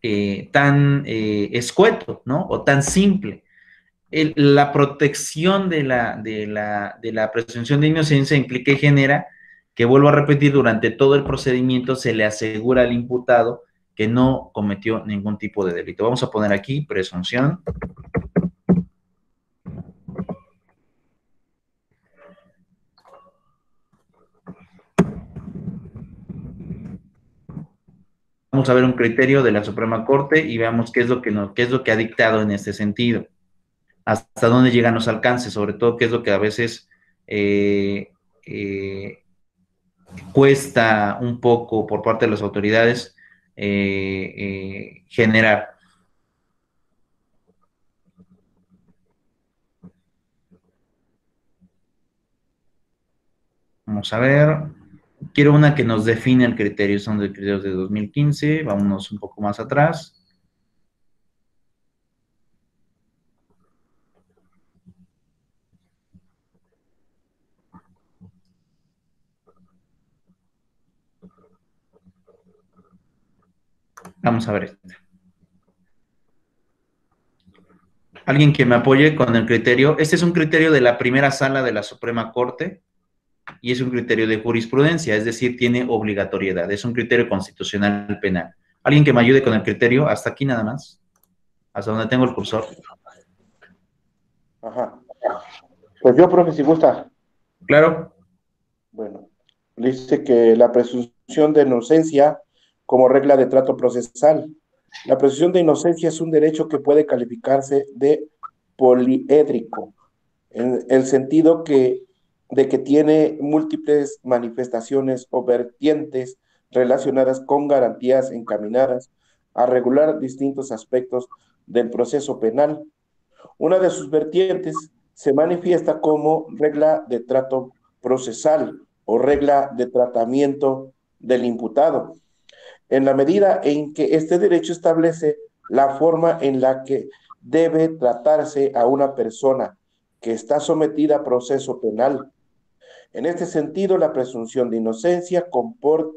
escueto, ¿no? O tan simple. La protección de la presunción de inocencia implica y genera que, vuelvo a repetir, durante todo el procedimiento se le asegura al imputado que no cometió ningún tipo de delito. Vamos a poner aquí presunción. Vamos a ver un criterio de la Suprema Corte y veamos qué es lo que ha dictado en este sentido. Hasta dónde llegan los alcances, sobre todo qué es lo que a veces cuesta un poco por parte de las autoridades generar. Vamos a ver. Quiero una que nos define el criterio. Son de criterios de 2015. Vámonos un poco más atrás. Vamos a ver esta. Alguien que me apoye con el criterio. Este es un criterio de la primera sala de la Suprema Corte y es un criterio de jurisprudencia, es decir, tiene obligatoriedad. Es un criterio constitucional penal. Alguien que me ayude con el criterio, hasta aquí nada más, hasta donde tengo el cursor. Ajá. Pues yo, profe, si gusta. Claro. Bueno, dice que la presunción de inocencia como regla de trato procesal. La presunción de inocencia es un derecho que puede calificarse de poliédrico, en el sentido de que tiene múltiples manifestaciones o vertientes relacionadas con garantías encaminadas a regular distintos aspectos del proceso penal. Una de sus vertientes se manifiesta como regla de trato procesal o regla de tratamiento del imputado, en la medida en que este derecho establece la forma en la que debe tratarse a una persona que está sometida a proceso penal. En este sentido, la presunción de inocencia comporta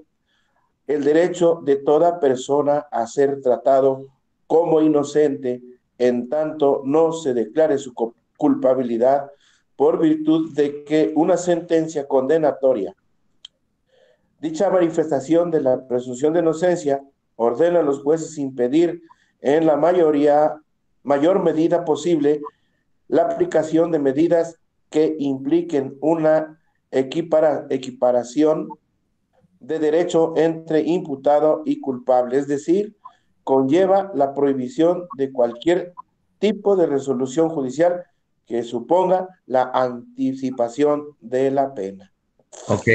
el derecho de toda persona a ser tratado como inocente en tanto no se declare su culpabilidad por virtud de que una sentencia condenatoria. Dicha manifestación de la presunción de inocencia ordena a los jueces impedir en la mayor medida posible la aplicación de medidas que impliquen una equiparación de derecho entre imputado y culpable, es decir, conlleva la prohibición de cualquier tipo de resolución judicial que suponga la anticipación de la pena. Ok.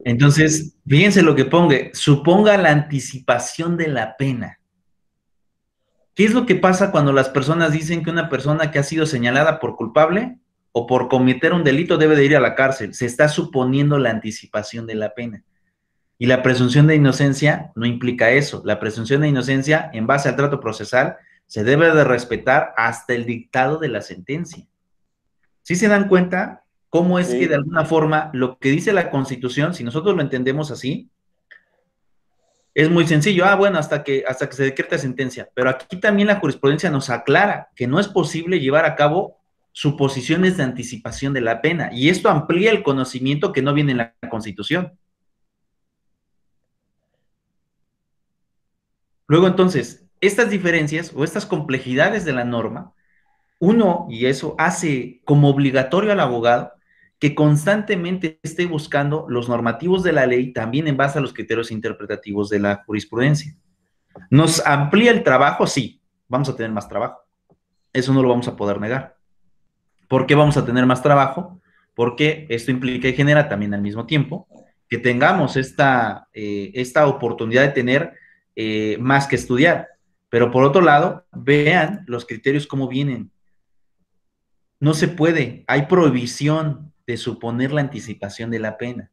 Entonces, fíjense lo que suponga la anticipación de la pena. ¿Qué es lo que pasa cuando las personas dicen que una persona que ha sido señalada por culpable o por cometer un delito debe de ir a la cárcel? Se está suponiendo la anticipación de la pena. Y la presunción de inocencia no implica eso. La presunción de inocencia, en base al trato procesal, se debe de respetar hasta el dictado de la sentencia. ¿Sí se dan cuenta cómo es que de alguna forma lo que dice la Constitución, si nosotros lo entendemos así, es muy sencillo? Bueno, hasta que se decreta sentencia. Pero aquí también la jurisprudencia nos aclara que no es posible llevar a cabo suposiciones de anticipación de la pena. Y esto amplía el conocimiento que no viene en la Constitución. Luego, entonces, estas diferencias o estas complejidades de la norma, y eso hace como obligatorio al abogado que constantemente esté buscando los normativos de la ley también en base a los criterios interpretativos de la jurisprudencia. ¿Nos amplía el trabajo? Sí, vamos a tener más trabajo. Eso no lo vamos a poder negar. ¿Por qué vamos a tener más trabajo? Porque esto implica y genera también al mismo tiempo que tengamos esta oportunidad de tener más que estudiar. Pero por otro lado, vean los criterios cómo vienen. No se puede, hay prohibición de suponer la anticipación de la pena.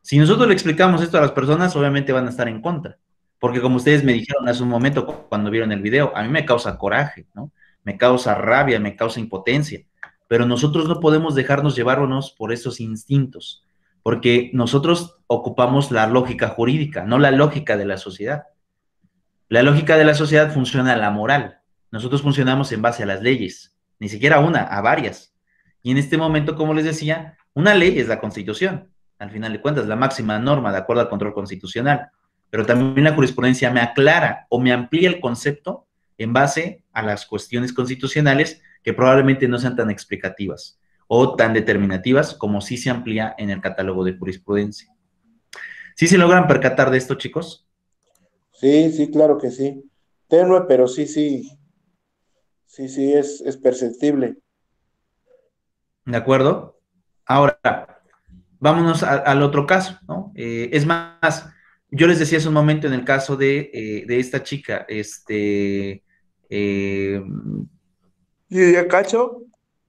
Si nosotros le explicamos esto a las personas, obviamente van a estar en contra, porque como ustedes me dijeron hace un momento cuando vieron el video, a mí me causa coraje, ¿no? Me causa rabia, me causa impotencia, pero nosotros no podemos dejarnos llevarnos por esos instintos, porque nosotros ocupamos la lógica jurídica, no la lógica de la sociedad. La lógica de la sociedad funciona a la moral, nosotros funcionamos en base a las leyes, ni siquiera una, a varias. Y en este momento, como les decía, una ley es la Constitución, al final de cuentas, la máxima norma de acuerdo al control constitucional, pero también la jurisprudencia me aclara o me amplía el concepto en base a las cuestiones constitucionales que probablemente no sean tan explicativas o tan determinativas como sí se amplía en el catálogo de jurisprudencia. ¿Sí se logran percatar de esto, chicos? Sí, claro que sí. Tenue, pero sí, es perceptible. ¿De acuerdo? Ahora, vámonos al otro caso, ¿no? Es más, yo les decía hace un momento en el caso de esta chica, Lidia Cacho.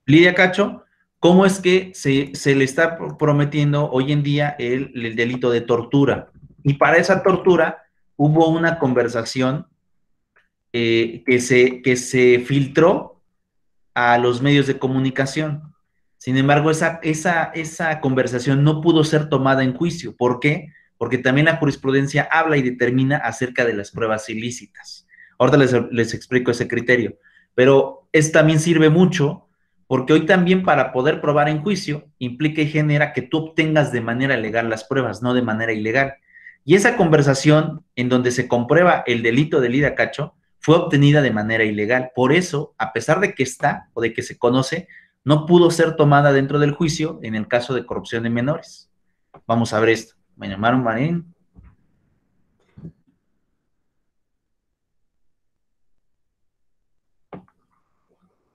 Lidia Cacho, ¿cómo es que se le está prometiendo hoy en día el delito de tortura? Y para esa tortura hubo una conversación que se filtró a los medios de comunicación. Sin embargo, esa conversación no pudo ser tomada en juicio. ¿Por qué? Porque también la jurisprudencia habla y determina acerca de las pruebas ilícitas. Ahorita les explico ese criterio. Pero también sirve mucho porque hoy también para poder probar en juicio implica y genera que tú obtengas de manera legal las pruebas, no de manera ilegal. Y esa conversación en donde se comprueba el delito de Lidia Cacho fue obtenida de manera ilegal. Por eso, a pesar de que está o de que se conoce, no pudo ser tomada dentro del juicio en el caso de corrupción de menores. Vamos a ver esto. Me llamaron Marín.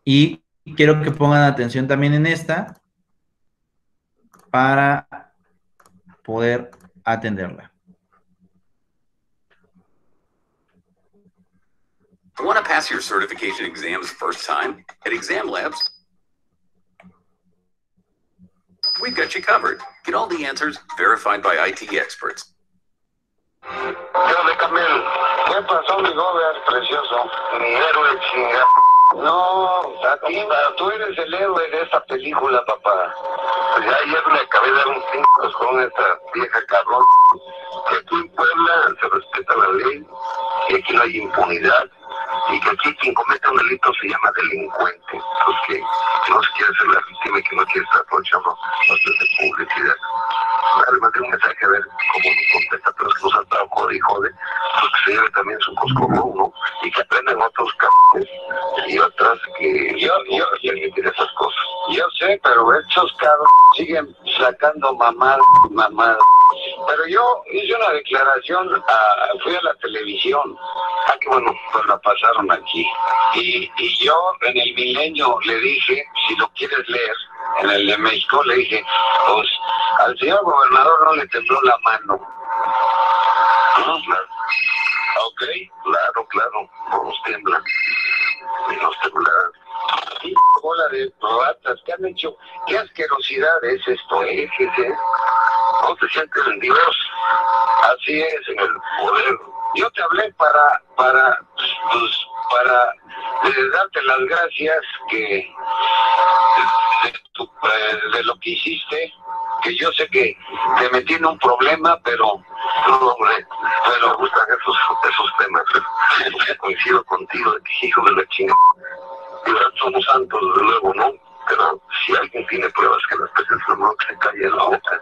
Y quiero que pongan atención también en esta para poder atenderla. Want to pass your certification exams first time at Exam Labs? We've got you covered. Get all the answers verified by IT experts. ¿Qué pasó, mi joven precioso? Mi héroe chingado. No, a ti, tú eres el héroe de esta película, papá. Pues ya ayer me acabé de dar un 5 con esta vieja cabrón. Que aquí en Puebla se respeta la ley, que aquí no hay impunidad. y que aquí quien comete un delito se llama delincuente, pues que no se quiere ser la víctima y que no quiere estar aprovechando cosas de publicidad. Le mandé un mensaje a ver cómo nos contesta, pero es que nos ha estado jode y jode, pues que se lleve también su coscorrón, ¿no? Y que aprendan otros cabrones y otras que permitir esas cosas. Yo sé, pero estos cabros siguen sacando mamadas. Pero yo hice una declaración, fui a la televisión, que bueno, pues la pasaron aquí. Y yo en el Milenio le dije, si lo quieres leer, en el de México le dije, pues al señor gobernador no le tembló la mano. ¿No? Claro. Ok, claro, no nos tiemblan, ni nos temblarán. Y bola de ratas, ¿qué han hecho? ¿Qué asquerosidad es esto, fíjese? No te sientes en Dios, así es en el poder. Yo te hablé para darte las gracias de lo que hiciste, que yo sé que te metí en un problema, pero no, hombre, pero me gustan esos temas. Coincido contigo, de que hijo de la chingada. Somos santos, desde luego, ¿no? Pero si alguien tiene pruebas que las presencia no, que se calle la boca.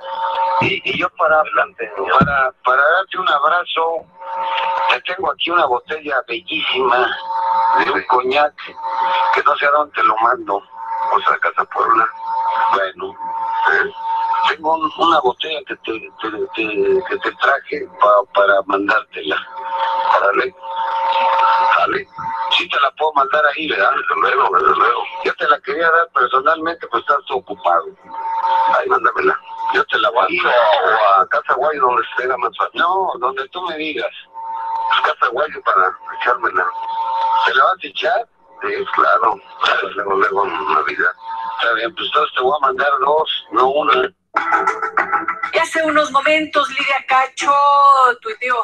Y yo para darte un abrazo, te tengo aquí una botella bellísima de un coñac, que no sé a dónde te lo mando, o sea, a Casa Puebla. Bueno, tengo una botella que te traje para mandártela. Dale. Sí te la puedo mandar ahí, ¿verdad? Desde luego. Yo te la quería dar personalmente, pues estás ocupado. Ahí, mándamela. Yo te la voy o a Casa Guay, donde esté más fácil. No, donde tú me digas. Pues Casa Guay para echármela. ¿Se la vas a echar? Sí, claro. Luego Navidad. Está bien, pues entonces te voy a mandar 2, no una. Y hace unos momentos Lidia Cacho tuiteó: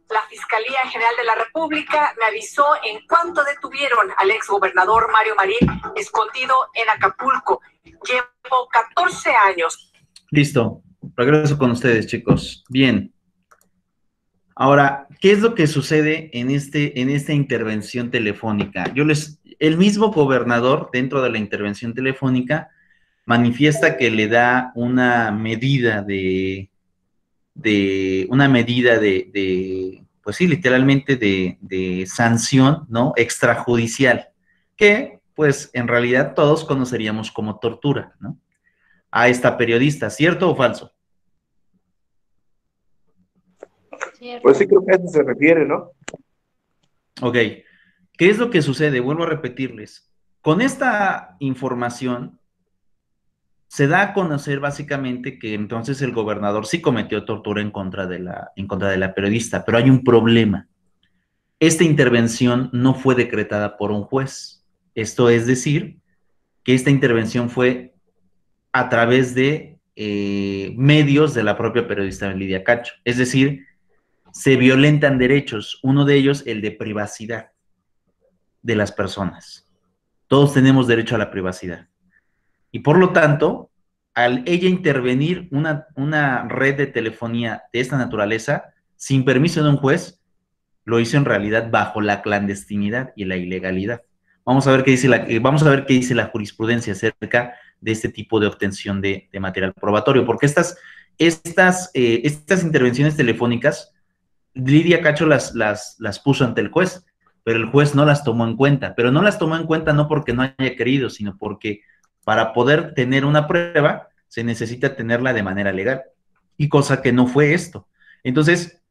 la Fiscalía General de la República me avisó en cuanto detuvieron al exgobernador Mario Marín escondido en Acapulco. Llevo 14 años. Listo. Regreso con ustedes, chicos. Bien. Ahora, ¿qué es lo que sucede en esta intervención telefónica? El mismo gobernador, dentro de la intervención telefónica, manifiesta que le da una medida pues sí, literalmente de sanción, ¿no? Extrajudicial, que pues en realidad todos conoceríamos como tortura, ¿no? A esta periodista, ¿cierto o falso? Pues sí, creo que a eso se refiere, ¿no? Ok. ¿Qué es lo que sucede? Vuelvo a repetirles. Con esta información se da a conocer básicamente que entonces el gobernador sí cometió tortura en contra de la periodista, pero hay un problema. Esta intervención no fue decretada por un juez. Esto es decir, que esta intervención fue a través de medios de la propia periodista Lidia Cacho. Es decir, se violentan derechos, uno de ellos el de privacidad de las personas. Todos tenemos derecho a la privacidad. Y por lo tanto, al ella intervenir una red de telefonía de esta naturaleza, sin permiso de un juez, lo hizo en realidad bajo la clandestinidad y la ilegalidad. Vamos a ver qué dice la jurisprudencia acerca de este tipo de obtención de material probatorio, porque estas intervenciones telefónicas, Lidia Cacho las puso ante el juez, pero el juez no las tomó en cuenta, pero no las tomó en cuenta no porque no haya querido, sino porque para poder tener una prueba se necesita tenerla de manera legal, y cosa que no fue esto. Entonces,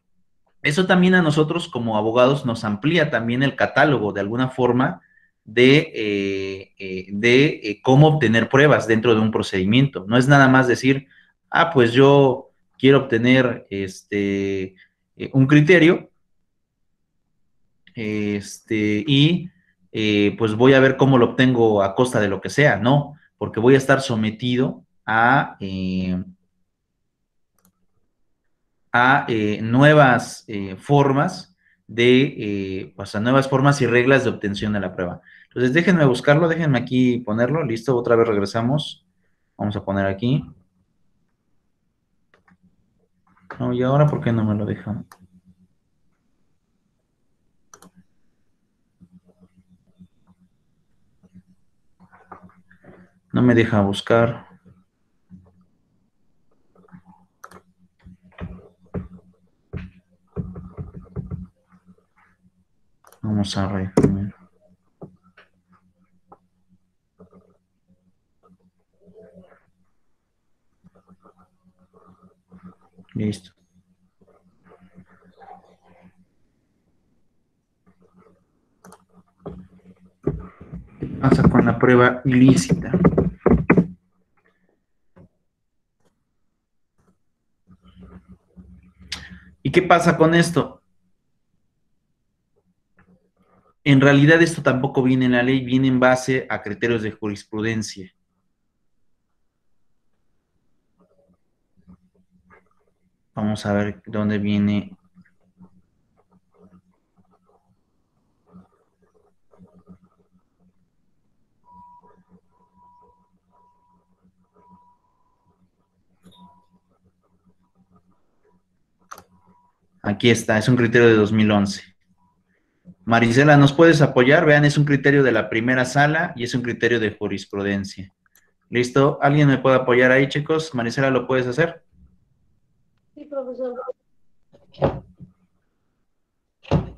eso también a nosotros como abogados nos amplía también el catálogo de alguna forma de cómo obtener pruebas dentro de un procedimiento. No es nada más decir, pues yo quiero obtener un criterio pues voy a ver cómo lo obtengo a costa de lo que sea, no, porque voy a estar sometido a nuevas formas pues a nuevas formas y reglas de obtención de la prueba. Entonces déjenme buscarlo, déjenme aquí ponerlo, listo, otra vez regresamos, vamos a poner aquí. No, y ahora ¿por qué no me lo dejan? No me deja buscar. Vamos a ver. Listo. ¿Qué pasa con la prueba ilícita? ¿Y qué pasa con esto? En realidad esto tampoco viene en la ley, viene en base a criterios de jurisprudencia. Vamos a ver dónde viene. Aquí está, es un criterio de 2011. Marisela, ¿nos puedes apoyar? Vean, es un criterio de la primera sala y es un criterio de jurisprudencia. ¿Listo? ¿Alguien me puede apoyar ahí, chicos? Marisela, ¿lo puedes hacer? Sí, profesor.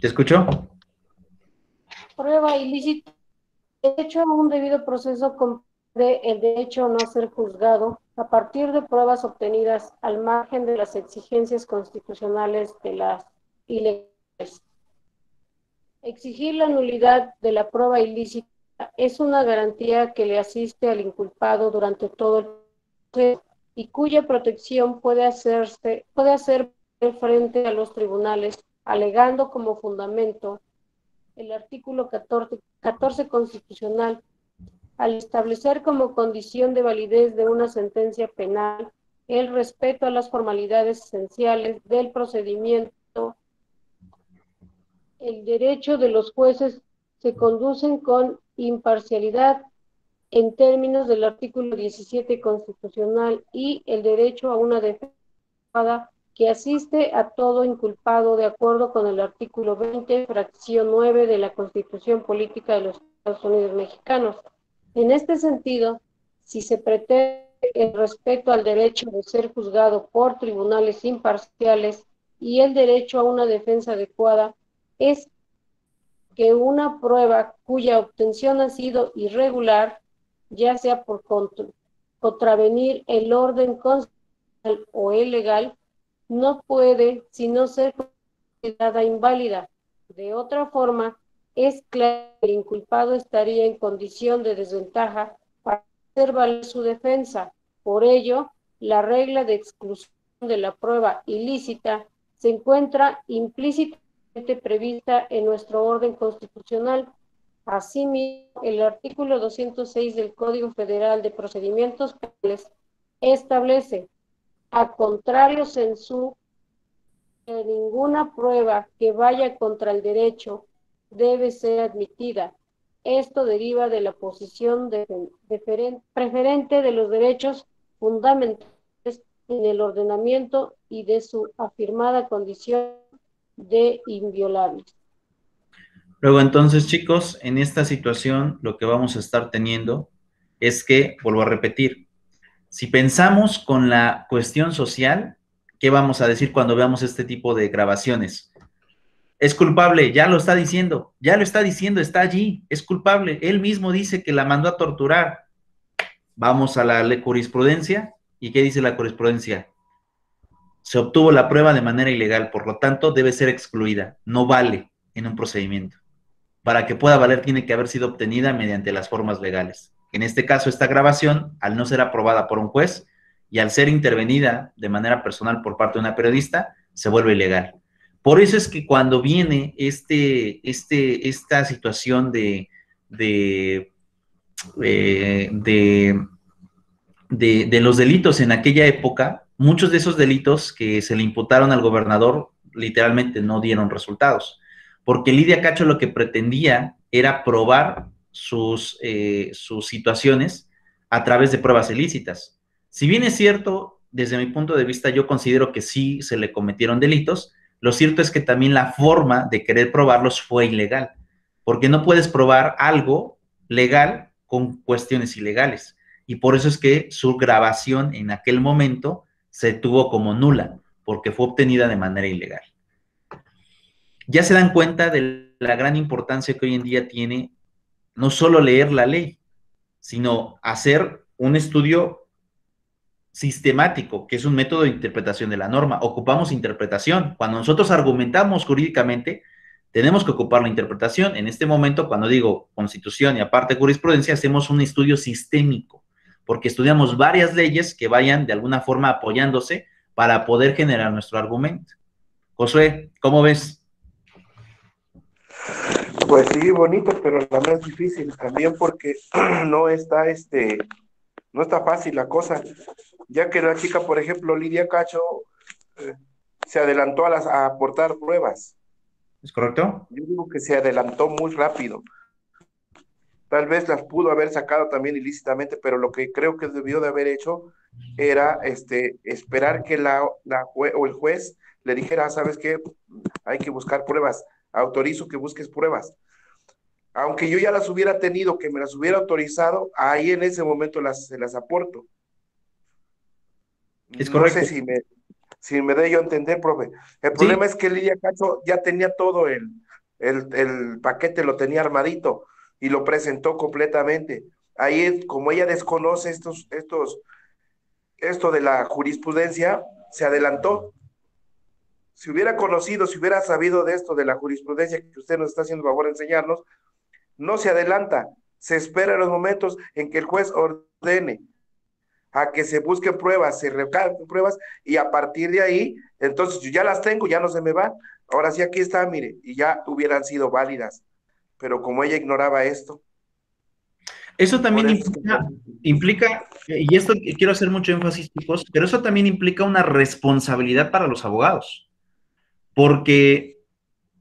¿Te escucho? Prueba ilícita. Derecho a un debido proceso comprende el derecho a no ser juzgado a partir de pruebas obtenidas al margen de las exigencias constitucionales de las ilegales. Exigir la nulidad de la prueba ilícita es una garantía que le asiste al inculpado durante todo el proceso y cuya protección puede hacer frente a los tribunales, alegando como fundamento el artículo 14 constitucional, al establecer como condición de validez de una sentencia penal el respeto a las formalidades esenciales del procedimiento. El derecho de los jueces se conducen con imparcialidad en términos del artículo 17 constitucional y el derecho a una defensa que asiste a todo inculpado de acuerdo con el artículo 20, fracción 9 de la Constitución Política de los Estados Unidos Mexicanos. En este sentido, si se pretende el respeto al derecho de ser juzgado por tribunales imparciales y el derecho a una defensa adecuada, es que una prueba cuya obtención ha sido irregular, ya sea por contravenir el orden constitucional o ilegal, no puede sino ser considerada inválida. De otra forma, es claro que el inculpado estaría en condición de desventaja para hacer valer su defensa. Por ello, la regla de exclusión de la prueba ilícita se encuentra implícitamente prevista en nuestro orden constitucional. Asimismo, el artículo 206 del Código Federal de Procedimientos Penales establece, a contrario sensu, que ninguna prueba que vaya contra el derecho debe ser admitida. Esto deriva de la posición preferente de los derechos fundamentales en el ordenamiento y de su afirmada condición de inviolables. Luego, entonces, chicos, en esta situación lo que vamos a estar teniendo es que, vuelvo a repetir, si pensamos con la cuestión social, ¿qué vamos a decir cuando veamos este tipo de grabaciones? Es culpable, ya lo está diciendo, está allí, es culpable, él mismo dice que la mandó a torturar. Vamos a la jurisprudencia, ¿y qué dice la jurisprudencia? Se obtuvo la prueba de manera ilegal, por lo tanto debe ser excluida, no vale en un procedimiento. Para que pueda valer tiene que haber sido obtenida mediante las formas legales. En este caso, esta grabación, al no ser aprobada por un juez y al ser intervenida de manera personal por parte de una periodista, se vuelve ilegal. Por eso es que cuando viene esta situación de los delitos en aquella época, muchos de esos delitos que se le imputaron al gobernador literalmente no dieron resultados, porque Lidia Cacho lo que pretendía era probar sus situaciones a través de pruebas ilícitas. Si bien es cierto, desde mi punto de vista, yo considero que sí se le cometieron delitos, lo cierto es que también la forma de querer probarlos fue ilegal, porque no puedes probar algo legal con cuestiones ilegales. y por eso es que su grabación en aquel momento se tuvo como nula, porque fue obtenida de manera ilegal. Ya se dan cuenta de la gran importancia que hoy en día tiene no solo leer la ley, sino hacer un estudio sistemático, que es un método de interpretación de la norma. Ocupamos interpretación. Cuando nosotros argumentamos jurídicamente, tenemos que ocupar la interpretación. En este momento, cuando digo Constitución y aparte jurisprudencia, hacemos un estudio sistémico, porque estudiamos varias leyes que vayan de alguna forma apoyándose para poder generar nuestro argumento. Josué, ¿cómo ves? Pues sí, bonito, pero la más difícil también porque no está no está fácil la cosa, ya que la chica, por ejemplo, Lidia Cacho, se adelantó a aportar pruebas. ¿Es correcto? Yo digo que se adelantó muy rápido. Tal vez las pudo haber sacado también ilícitamente, pero lo que creo que debió de haber hecho era esperar que o el juez le dijera, ¿sabes qué? Hay que buscar pruebas, autorizo que busques pruebas. Aunque yo ya las hubiera tenido, que me las hubiera autorizado, ahí en ese momento se las aporto. Es correcto. No sé si me doy yo a entender, profe. El problema es que Lidia Cacho ya tenía todo el paquete, lo tenía armadito y lo presentó completamente. Ahí, como ella desconoce esto de la jurisprudencia, se adelantó. Si hubiera conocido, si hubiera sabido de esto, de la jurisprudencia que usted nos está haciendo favor de enseñarnos, no se adelanta, se espera en los momentos en que el juez ordene a que se busquen pruebas, se recaben pruebas, y a partir de ahí, entonces yo ya las tengo, ya no se me van, ahora sí aquí está, mire, y ya hubieran sido válidas, pero como ella ignoraba esto. Eso también implica, y esto quiero hacer mucho énfasis, chicos, pero eso también implica una responsabilidad para los abogados, porque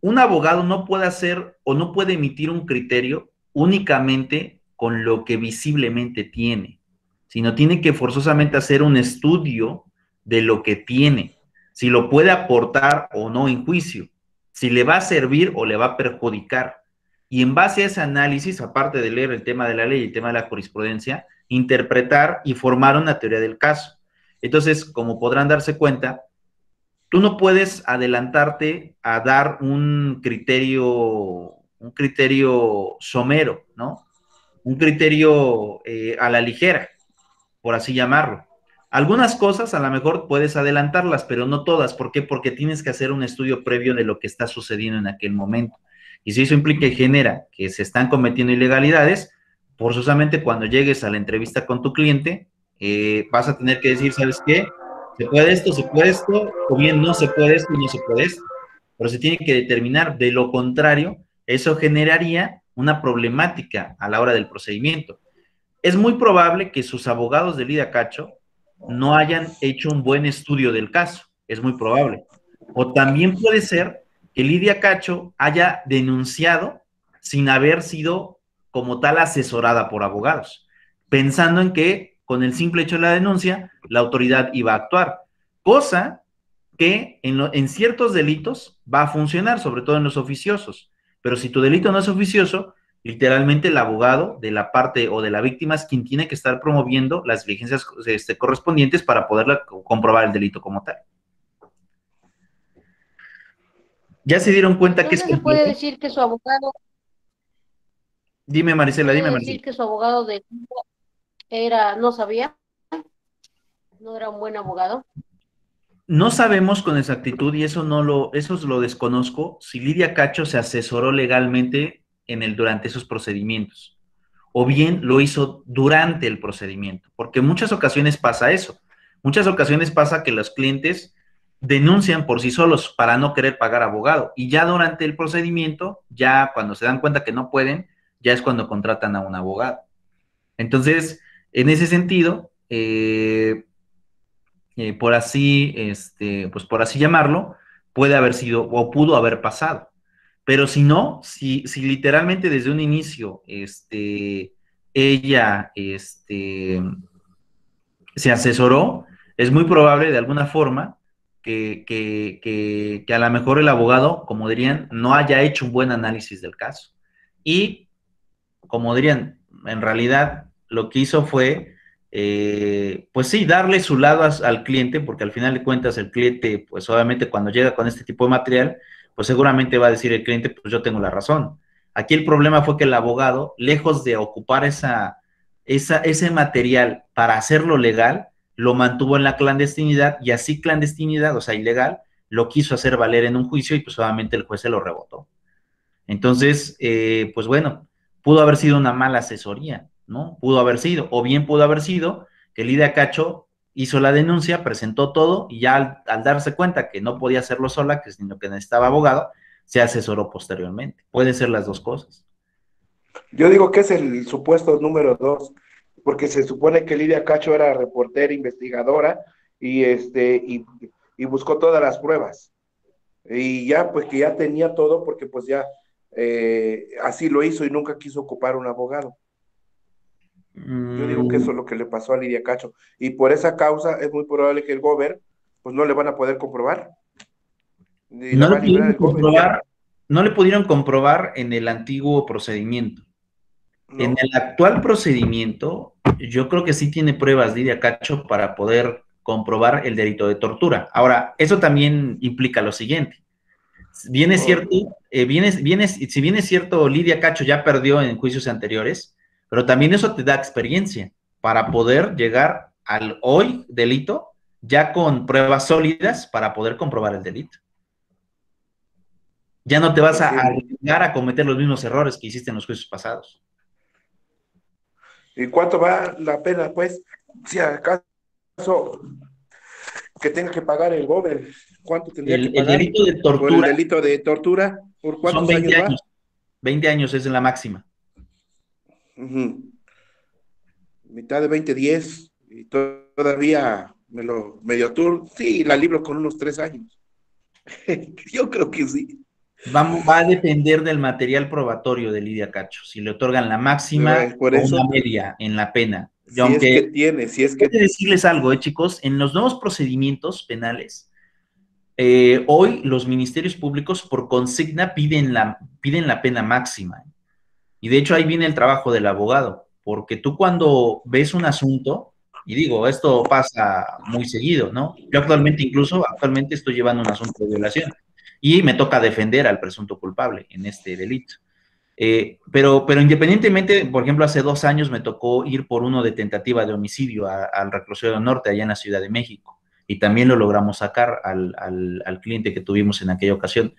un abogado no puede hacer o no puede emitir un criterio únicamente con lo que visiblemente tiene, sino tiene que forzosamente hacer un estudio de lo que tiene, si lo puede aportar o no en juicio, si le va a servir o le va a perjudicar. Y en base a ese análisis, aparte de leer el tema de la ley y el tema de la jurisprudencia, interpretar y formar una teoría del caso. Entonces, como podrán darse cuenta, tú no puedes adelantarte a dar un criterio somero, ¿no? Un criterio a la ligera, por así llamarlo. Algunas cosas a lo mejor puedes adelantarlas, pero no todas. ¿Por qué? Porque tienes que hacer un estudio previo de lo que está sucediendo en aquel momento. Y si eso implica y genera que se están cometiendo ilegalidades, forzosamente cuando llegues a la entrevista con tu cliente, vas a tener que decir, ¿sabes qué? ¿Se puede esto, o bien no se puede esto y no se puede esto? Pero se tiene que determinar. De lo contrario, eso generaría una problemática a la hora del procedimiento. Es muy probable que sus abogados de Lidia Cacho no hayan hecho un buen estudio del caso, es muy probable. O también puede ser que Lidia Cacho haya denunciado sin haber sido como tal asesorada por abogados, pensando en que con el simple hecho de la denuncia, la autoridad iba a actuar, cosa que en ciertos delitos va a funcionar, sobre todo en los oficiosos, pero si tu delito no es oficioso, literalmente el abogado de la parte o de la víctima es quien tiene que estar promoviendo las diligencias correspondientes para poder comprobar el delito como tal. ¿Ya se dieron cuenta que es complejo? ¿Se puede decir que su abogado... Dime, Marisela, dime, Marisela. ¿Decir que su abogado no sabía? ¿No era un buen abogado? No sabemos con exactitud, y eso lo desconozco, si Lidia Cacho se asesoró legalmente durante esos procedimientos, o bien lo hizo durante el procedimiento, porque en muchas ocasiones pasa eso. Muchas ocasiones pasa que los clientes denuncian por sí solos para no querer pagar abogado, y ya durante el procedimiento, ya cuando se dan cuenta que no pueden, ya es cuando contratan a un abogado. Entonces, en ese sentido, por así llamarlo, puede haber sido o pudo haber pasado. Pero si no, si literalmente desde un inicio ella se asesoró, es muy probable de alguna forma que a lo mejor el abogado, como dirían, no haya hecho un buen análisis del caso. Y, como dirían, en realidad lo que hizo fue pues sí, darle su lado al cliente, porque al final de cuentas el cliente, pues obviamente cuando llega con este tipo de material, pues seguramente va a decir el cliente, pues yo tengo la razón. Aquí el problema fue que el abogado, lejos de ocupar ese material para hacerlo legal, lo mantuvo en la clandestinidad, y así clandestinidad, o sea, ilegal, lo quiso hacer valer en un juicio y pues obviamente el juez se lo rebotó. Entonces, pues bueno, pudo haber sido una mala asesoría, ¿no? Pudo haber sido, o bien pudo haber sido que Lidia Cacho hizo la denuncia, presentó todo, y ya al darse cuenta que no podía hacerlo sola, sino que necesitaba abogado, se asesoró posteriormente. Pueden ser las dos cosas. Yo digo que es el supuesto número 2, porque se supone que Lidia Cacho era reportera, investigadora, y buscó todas las pruebas. Y ya, pues que ya tenía todo, porque pues ya así lo hizo y nunca quiso ocupar un abogado. Yo digo que eso es lo que le pasó a Lidia Cacho. Y por esa causa es muy probable que el Gober, pues no le van a poder comprobar. Y la va a librar el Gober. No le pudieron comprobar en el antiguo procedimiento. No. En el actual procedimiento, yo creo que sí tiene pruebas Lidia Cacho para poder comprobar el delito de tortura. Ahora, eso también implica lo siguiente. Bien es cierto, si bien es cierto, Lidia Cacho ya perdió en juicios anteriores, pero también eso te da experiencia para poder llegar al hoy delito ya con pruebas sólidas para poder comprobar el delito. Ya no te vas a arriesgar a cometer los mismos errores que hiciste en los juicios pasados. ¿Y cuánto va la pena, pues? Si acaso que tenga que pagar el Gober, ¿cuánto tendría que pagar? El delito de tortura. Por el delito de tortura, ¿por cuántos son 20 años va? 20 años es la máxima. Mitad de 20, 10, y todavía medio tour, sí, la libro con unos 3 años. Yo creo que sí. Va a depender del material probatorio de Lidia Cacho, si le otorgan la máxima o una media en la pena. Si es que tiene, si es que... Quiero decirles algo, chicos, en los nuevos procedimientos penales, hoy los ministerios públicos por consigna piden la pena máxima. Y de hecho ahí viene el trabajo del abogado, porque tú cuando ves un asunto, y digo, esto pasa muy seguido, ¿no? Yo actualmente estoy llevando un asunto de violación y me toca defender al presunto culpable en este delito. Pero independientemente, por ejemplo, hace 2 años me tocó ir por uno de tentativa de homicidio al Reclusorio Norte, allá en la Ciudad de México, y también lo logramos sacar al cliente que tuvimos en aquella ocasión.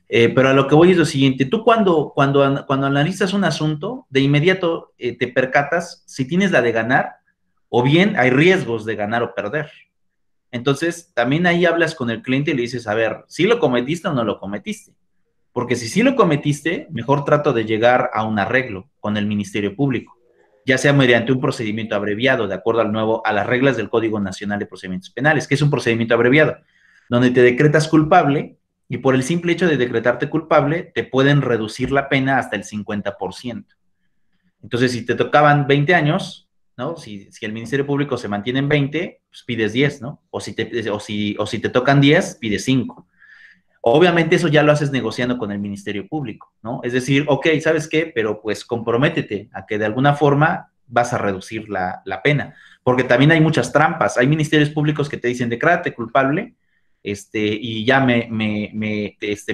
Pero a lo que voy es lo siguiente: tú cuando analizas un asunto, de inmediato te percatas si tienes la de ganar, o bien hay riesgos de ganar o perder. Entonces, también ahí hablas con el cliente y le dices, a ver, ¿sí lo cometiste o no lo cometiste? Porque si sí lo cometiste, mejor trato de llegar a un arreglo con el Ministerio Público, ya sea mediante un procedimiento abreviado, de acuerdo a las reglas del Código Nacional de Procedimientos Penales, que es un procedimiento abreviado, donde te decretas culpable, y por el simple hecho de decretarte culpable, te pueden reducir la pena hasta el 50%. Entonces, si te tocaban 20 años, ¿no? Si el Ministerio Público se mantiene en 20, pues pides 10, ¿no? O si te tocan 10, pides 5. Obviamente eso ya lo haces negociando con el Ministerio Público, ¿no? Es decir, ok, ¿sabes qué? Pero pues comprométete a que de alguna forma vas a reducir la pena, porque también hay muchas trampas. Hay ministerios públicos que te dicen, declárate culpable, y ya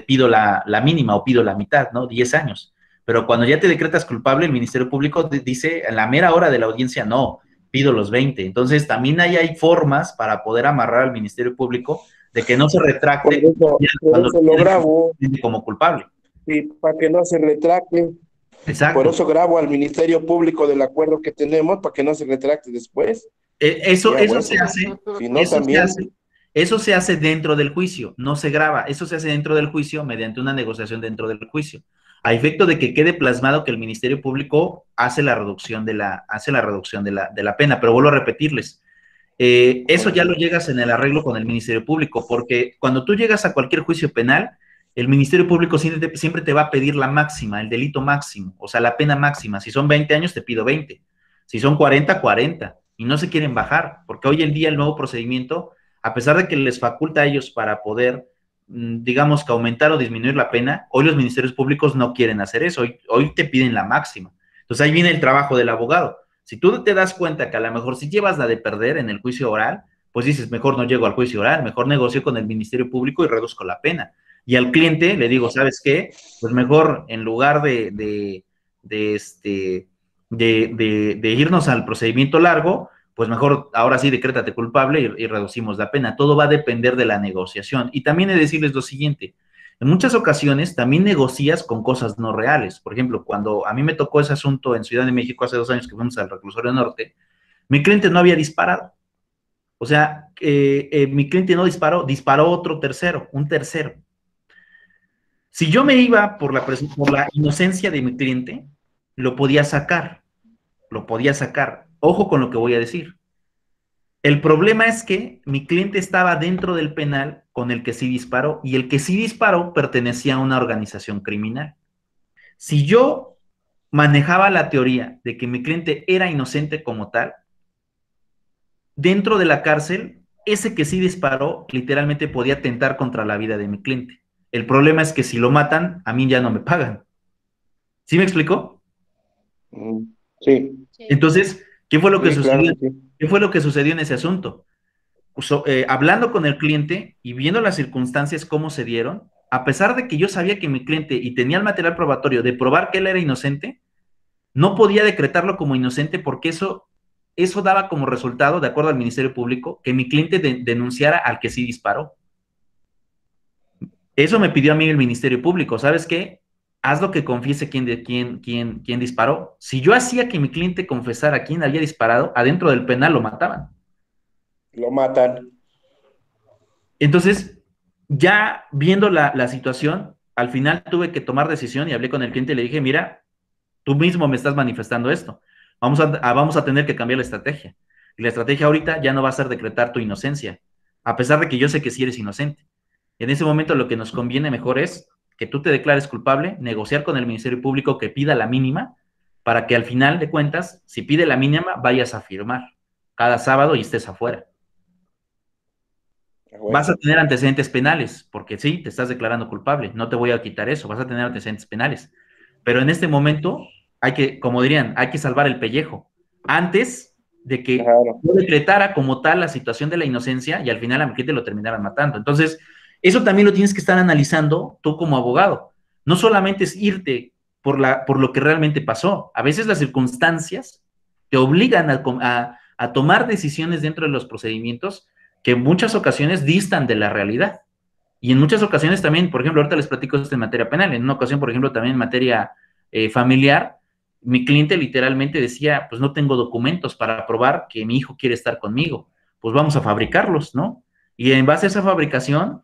pido la mínima o pido la mitad, ¿no? 10 años. Pero cuando ya te decretas culpable, el Ministerio Público dice, en la mera hora de la audiencia, no, pido los 20. Entonces, también ahí hay formas para poder amarrar al Ministerio Público de que no se retracte por eso lo grabo como culpable. Sí, para que no se retracte. Exacto. Por eso grabo al Ministerio Público del acuerdo que tenemos, para que no se retracte después. Eso se hace. Si no, también. Eso se hace dentro del juicio, no se graba. Eso se hace dentro del juicio mediante una negociación dentro del juicio, a efecto de que quede plasmado que el Ministerio Público hace la reducción de la pena. Pero vuelvo a repetirles, eso ya lo llegas en el arreglo con el Ministerio Público, porque cuando tú llegas a cualquier juicio penal, el Ministerio Público siempre te va a pedir la máxima, el delito máximo, o sea, la pena máxima. Si son 20 años, te pido 20. Si son 40, 40. Y no se quieren bajar, porque hoy en día el nuevo procedimiento, a pesar de que les faculta a ellos para poder, digamos, que aumentar o disminuir la pena, hoy los ministerios públicos no quieren hacer eso. Hoy te piden la máxima. Entonces ahí viene el trabajo del abogado. Si tú te das cuenta que a lo mejor si llevas la de perder en el juicio oral, pues dices, mejor no llego al juicio oral, mejor negocio con el Ministerio Público y reduzco la pena. Y al cliente le digo, ¿sabes qué? Pues mejor en lugar de irnos al procedimiento largo, pues mejor ahora sí decrétate culpable y reducimos la pena. Todo va a depender de la negociación. Y también he de decirles lo siguiente, en muchas ocasiones también negocias con cosas no reales. Por ejemplo, cuando a mí me tocó ese asunto en Ciudad de México hace 2 años que fuimos al reclusorio norte, mi cliente no había disparado. O sea, mi cliente no disparó, disparó un tercero. Si yo me iba por la inocencia de mi cliente, lo podía sacar. Ojo con lo que voy a decir. El problema es que mi cliente estaba dentro del penal con el que sí disparó, y el que sí disparó pertenecía a una organización criminal. Si yo manejaba la teoría de que mi cliente era inocente como tal, dentro de la cárcel, ese que sí disparó literalmente podía atentar contra la vida de mi cliente. El problema es que si lo matan, a mí ya no me pagan. ¿Sí me explicó? Sí. Entonces, ¿qué fue lo que sucedió? Claro, sí. ¿Qué fue lo que sucedió en ese asunto? Hablando con el cliente y viendo las circunstancias cómo se dieron, a pesar de que yo sabía que mi cliente y tenía el material probatorio de probar que él era inocente, no podía decretarlo como inocente porque eso daba como resultado, de acuerdo al Ministerio Público, que mi cliente denunciara al que sí disparó. Eso me pidió a mí el Ministerio Público. ¿Sabes qué? Haz lo que confiese quién disparó. Si yo hacía que mi cliente confesara quién había disparado, adentro del penal lo mataban. Lo matan. Entonces, ya viendo la situación, al final tuve que tomar decisión y hablé con el cliente y le dije, mira, tú mismo me estás manifestando esto. Vamos a tener que cambiar la estrategia. Y la estrategia ahorita ya no va a ser decretar tu inocencia, a pesar de que yo sé que sí eres inocente. En ese momento lo que nos conviene mejor es que tú te declares culpable, negociar con el Ministerio Público que pida la mínima, para que al final de cuentas, si pide la mínima, vayas a firmar cada sábado y estés afuera. Vas a tener antecedentes penales, porque sí, te estás declarando culpable, no te voy a quitar eso, vas a tener antecedentes penales. Pero en este momento hay que, como dirían, hay que salvar el pellejo, antes de que yo decretara como tal la situación de la inocencia y al final a mi cliente lo terminaran matando. Entonces, eso también lo tienes que estar analizando tú como abogado. No solamente es irte por lo que realmente pasó. A veces las circunstancias te obligan a tomar decisiones dentro de los procedimientos que en muchas ocasiones distan de la realidad. Y en muchas ocasiones también, por ejemplo, ahorita les platico esto en materia penal, en una ocasión, por ejemplo, también en materia familiar, mi cliente literalmente decía, pues no tengo documentos para probar que mi hijo quiere estar conmigo, pues vamos a fabricarlos, ¿no? Y en base a esa fabricación,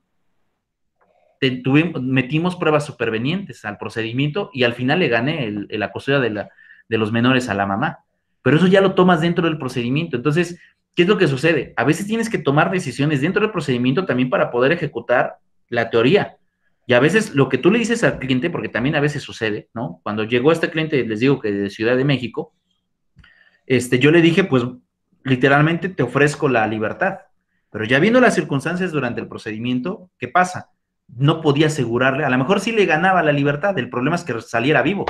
metimos pruebas supervenientes al procedimiento y al final le gané la custodia de los menores a la mamá. Pero eso ya lo tomas dentro del procedimiento. Entonces, ¿qué es lo que sucede? A veces tienes que tomar decisiones dentro del procedimiento también para poder ejecutar la teoría. Y a veces lo que tú le dices al cliente, porque también a veces sucede, ¿no? Cuando llegó este cliente, les digo que de Ciudad de México, yo le dije, pues, literalmente te ofrezco la libertad. Pero ya viendo las circunstancias durante el procedimiento, ¿qué pasa? No podía asegurarle, a lo mejor sí le ganaba la libertad, el problema es que saliera vivo.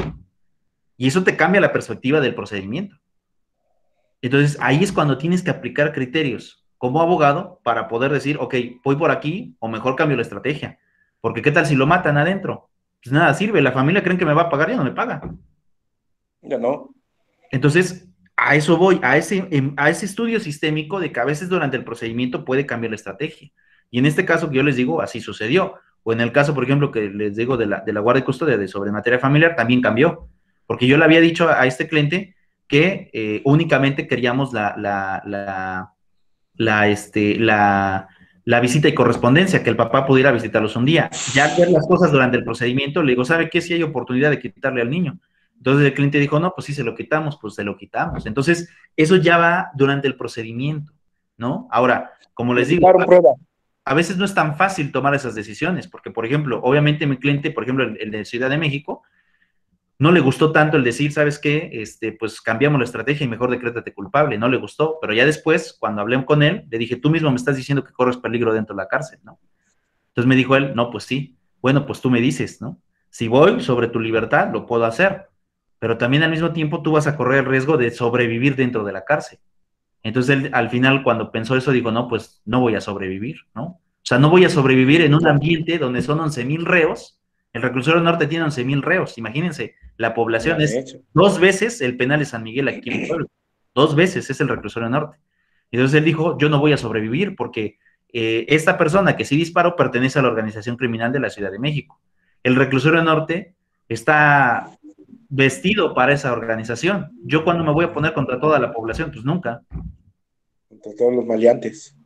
Y eso te cambia la perspectiva del procedimiento. Entonces, ahí es cuando tienes que aplicar criterios como abogado para poder decir, ok, voy por aquí o mejor cambio la estrategia. Porque ¿qué tal si lo matan adentro? Pues nada sirve, la familia creen que me va a pagar y no me paga. Ya no. Entonces, a eso voy, a ese estudio sistémico de que a veces durante el procedimiento puede cambiar la estrategia. Y en este caso que yo les digo, así sucedió. O en el caso, por ejemplo, que les digo de la guardia y custodia sobre materia familiar, también cambió. Porque yo le había dicho a este cliente que únicamente queríamos la visita y correspondencia, que el papá pudiera visitarlos un día. Ya al ver las cosas durante el procedimiento, le digo, ¿sabe qué? Si hay oportunidad de quitarle al niño. Entonces el cliente dijo, no, pues sí, se lo quitamos, pues se lo quitamos. Entonces, eso ya va durante el procedimiento, ¿no? Ahora, como les digo, a veces no es tan fácil tomar esas decisiones, porque, por ejemplo, obviamente mi cliente, por ejemplo, el de Ciudad de México, no le gustó tanto el decir, ¿sabes qué? Pues cambiamos la estrategia y mejor decrétate culpable. No le gustó, pero ya después, cuando hablé con él, le dije, tú mismo me estás diciendo que corres peligro dentro de la cárcel, ¿no? Entonces me dijo él, no, pues sí. Bueno, pues tú me dices, ¿no? Si voy sobre tu libertad, lo puedo hacer, pero también al mismo tiempo tú vas a correr el riesgo de sobrevivir dentro de la cárcel. Entonces él al final cuando pensó eso dijo, no, pues no voy a sobrevivir, ¿no? O sea, no voy a sobrevivir en un ambiente donde son 11,000 reos. El reclusorio norte tiene 11,000 reos, imagínense, la población es 2 veces el penal de San Miguel aquí en Puebla, 2 veces es el reclusorio norte. Entonces él dijo, yo no voy a sobrevivir porque esta persona que sí disparó pertenece a la organización criminal de la Ciudad de México. El reclusorio norte está vestido para esa organización. ¿Yo cuándo me voy a poner contra toda la población? Pues nunca. Contra todos los maleantes.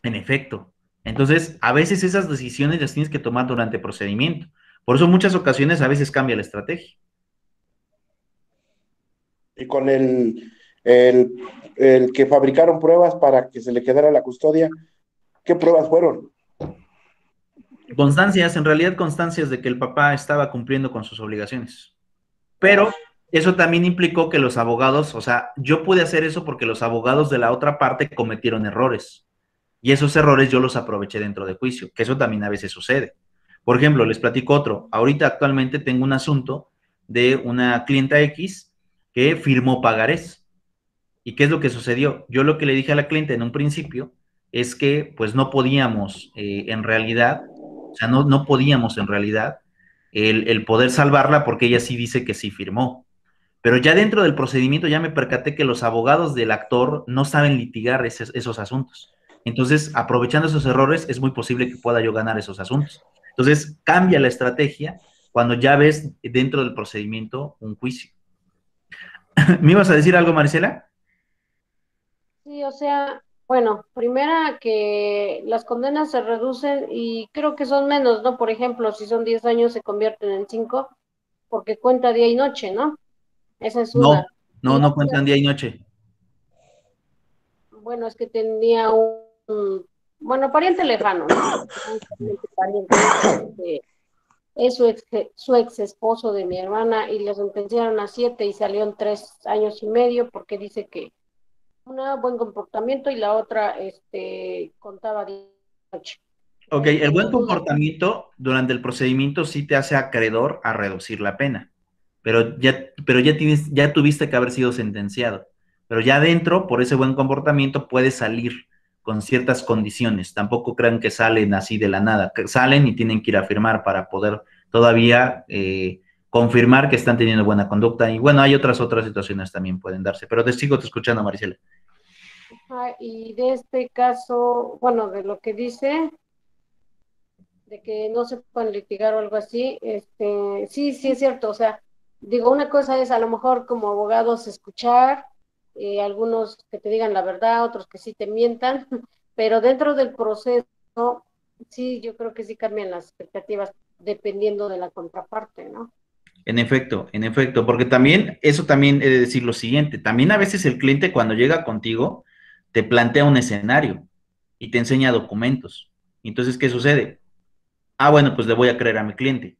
En efecto. Entonces, a veces esas decisiones las tienes que tomar durante el procedimiento. Por eso en muchas ocasiones a veces cambia la estrategia. Y con el que fabricaron pruebas para que se le quedara la custodia, ¿qué pruebas fueron? Constancias, en realidad constancias de que el papá estaba cumpliendo con sus obligaciones. Pero eso también implicó que los abogados, o sea, yo pude hacer eso porque los abogados de la otra parte cometieron errores. Y esos errores yo los aproveché dentro de juicio, que eso también a veces sucede. Por ejemplo, les platico otro. Ahorita actualmente tengo un asunto de una clienta X que firmó pagarés. ¿Y qué es lo que sucedió? Yo lo que le dije a la clienta en un principio es que pues no podíamos en realidad, o sea, no podíamos en realidad el poder salvarla porque ella sí dice que sí firmó. Pero ya dentro del procedimiento ya me percaté que los abogados del actor no saben litigar esos asuntos. Entonces, aprovechando esos errores, es muy posible que pueda yo ganar esos asuntos. Entonces, cambia la estrategia cuando ya ves dentro del procedimiento un juicio. ¿Me ibas a decir algo, Marisela? Sí, o sea, bueno, primera que las condenas se reducen y creo que son menos, ¿no? Por ejemplo, si son 10 años se convierten en 5 porque cuenta día y noche, ¿no? Esa es una. No cuentan día y noche. Bueno, es que tenía bueno, pariente lejano, ¿no? Pariente, es su ex esposo de mi hermana y le sentenciaron a 7 y salió en 3 años y medio porque dice que una buen comportamiento y la otra contaba 10 noche. Ok, el buen comportamiento durante el procedimiento sí te hace acreedor a reducir la pena, pero ya tuviste que haber sido sentenciado. Pero ya adentro, por ese buen comportamiento, puedes salir con ciertas condiciones. Tampoco crean que salen así de la nada. Que salen y tienen que ir a firmar para poder todavía confirmar que están teniendo buena conducta. Y bueno, hay otras situaciones también pueden darse. Pero te sigo escuchando, Marisela. Y de este caso, bueno, de lo que dice, de que no se pueden litigar o algo así, sí es cierto. O sea, digo, una cosa es a lo mejor como abogados escuchar, algunos que te digan la verdad, otros que sí te mientan, pero dentro del proceso, sí, yo creo que sí cambian las expectativas dependiendo de la contraparte, ¿no? En efecto, porque también, eso también he de decir lo siguiente, también a veces el cliente cuando llega contigo te plantea un escenario y te enseña documentos. Entonces, ¿qué sucede? Bueno, pues le voy a creer a mi cliente.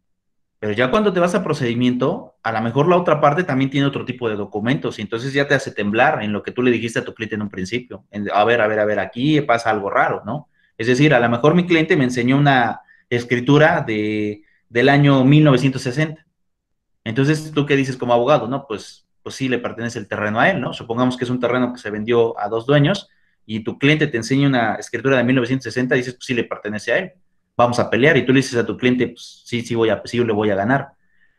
Pero ya cuando te vas a procedimiento, a lo mejor la otra parte también tiene otro tipo de documentos y entonces ya te hace temblar en lo que tú le dijiste a tu cliente en un principio. A ver, aquí pasa algo raro, ¿no? Es decir, a lo mejor mi cliente me enseñó una escritura del año 1960. Entonces, ¿tú qué dices como abogado? No, pues sí le pertenece el terreno a él, ¿no? Supongamos que es un terreno que se vendió a 2 dueños y tu cliente te enseña una escritura de 1960 y dices, pues sí le pertenece a él. Vamos a pelear, y tú le dices a tu cliente, pues sí le voy a ganar.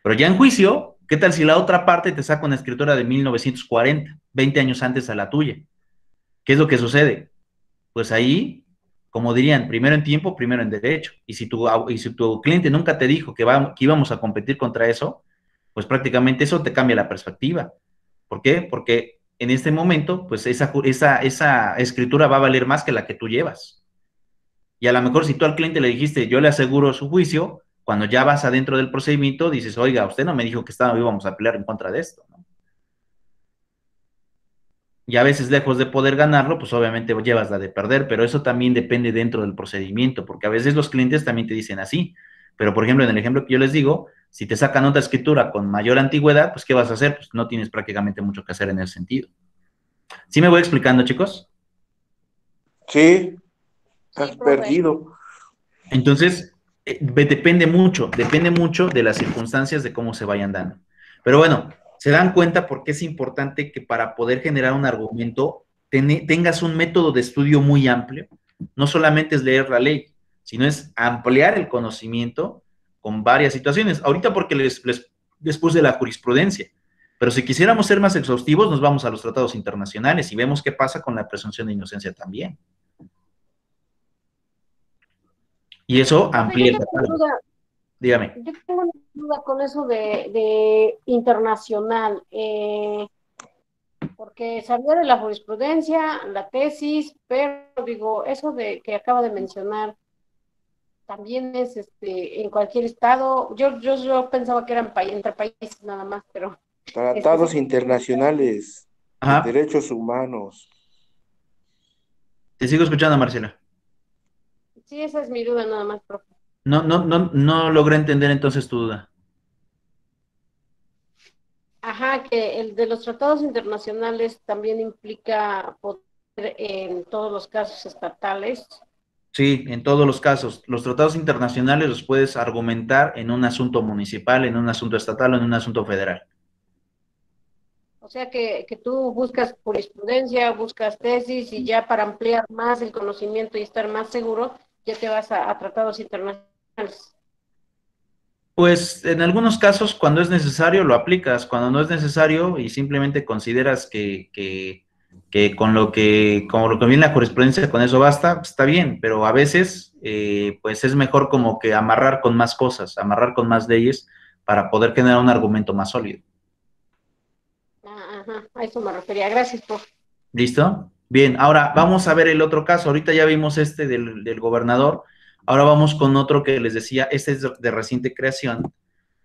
Pero ya en juicio, ¿qué tal si la otra parte te saca una escritura de 1940, 20 años antes a la tuya? ¿Qué es lo que sucede? Pues ahí, como dirían, primero en tiempo, primero en derecho. Y si tu cliente nunca te dijo que íbamos a competir contra eso, pues prácticamente eso te cambia la perspectiva. ¿Por qué? Porque en este momento, pues esa escritura va a valer más que la que tú llevas. Y a lo mejor si tú al cliente le dijiste, yo le aseguro su juicio, cuando ya vas adentro del procedimiento, dices, oiga, usted no me dijo que íbamos a pelear en contra de esto, ¿no? Y a veces, lejos de poder ganarlo, pues obviamente llevas la de perder, pero eso también depende dentro del procedimiento, porque a veces los clientes también te dicen así. Pero, por ejemplo, en el ejemplo que yo les digo, si te sacan otra escritura con mayor antigüedad, pues ¿qué vas a hacer? Pues no tienes prácticamente mucho que hacer en ese sentido. ¿Sí me voy explicando, chicos? Sí. Estás perdido. Entonces, depende mucho de las circunstancias de cómo se vayan dando. Pero bueno, se dan cuenta por qué es importante que para poder generar un argumento tengas un método de estudio muy amplio. No solamente es leer la ley, sino es ampliar el conocimiento con varias situaciones. Ahorita porque les puse la jurisprudencia, pero si quisiéramos ser más exhaustivos, nos vamos a los tratados internacionales y vemos qué pasa con la presunción de inocencia también. Y eso amplía el tratado. Dígame. Yo tengo una duda con eso de internacional, porque sabía de la jurisprudencia, la tesis, pero digo, eso de que acaba de mencionar, también es en cualquier estado. Yo pensaba que eran entre países nada más, pero... Tratados internacionales de derechos humanos. Te sigo escuchando, Marcela. Sí, esa es mi duda nada más, profe. No logré entender entonces tu duda. Ajá, que el de los tratados internacionales también implica poder en todos los casos estatales. Sí, en todos los casos. Los tratados internacionales los puedes argumentar en un asunto municipal, en un asunto estatal o en un asunto federal. O sea que tú buscas jurisprudencia, buscas tesis y ya para ampliar más el conocimiento y estar más seguro, ya te vas a tratados internacionales. Pues en algunos casos, cuando es necesario, lo aplicas. Cuando no es necesario y simplemente consideras que con lo que viene la jurisprudencia, con eso basta, pues está bien. Pero a veces, pues es mejor como que amarrar con más cosas, amarrar con más leyes para poder generar un argumento más sólido. Ajá, a eso me refería. Gracias, profe. ¿Listo? Bien, ahora vamos a ver el otro caso. Ahorita ya vimos este del gobernador. Ahora vamos con otro que les decía, este es de reciente creación,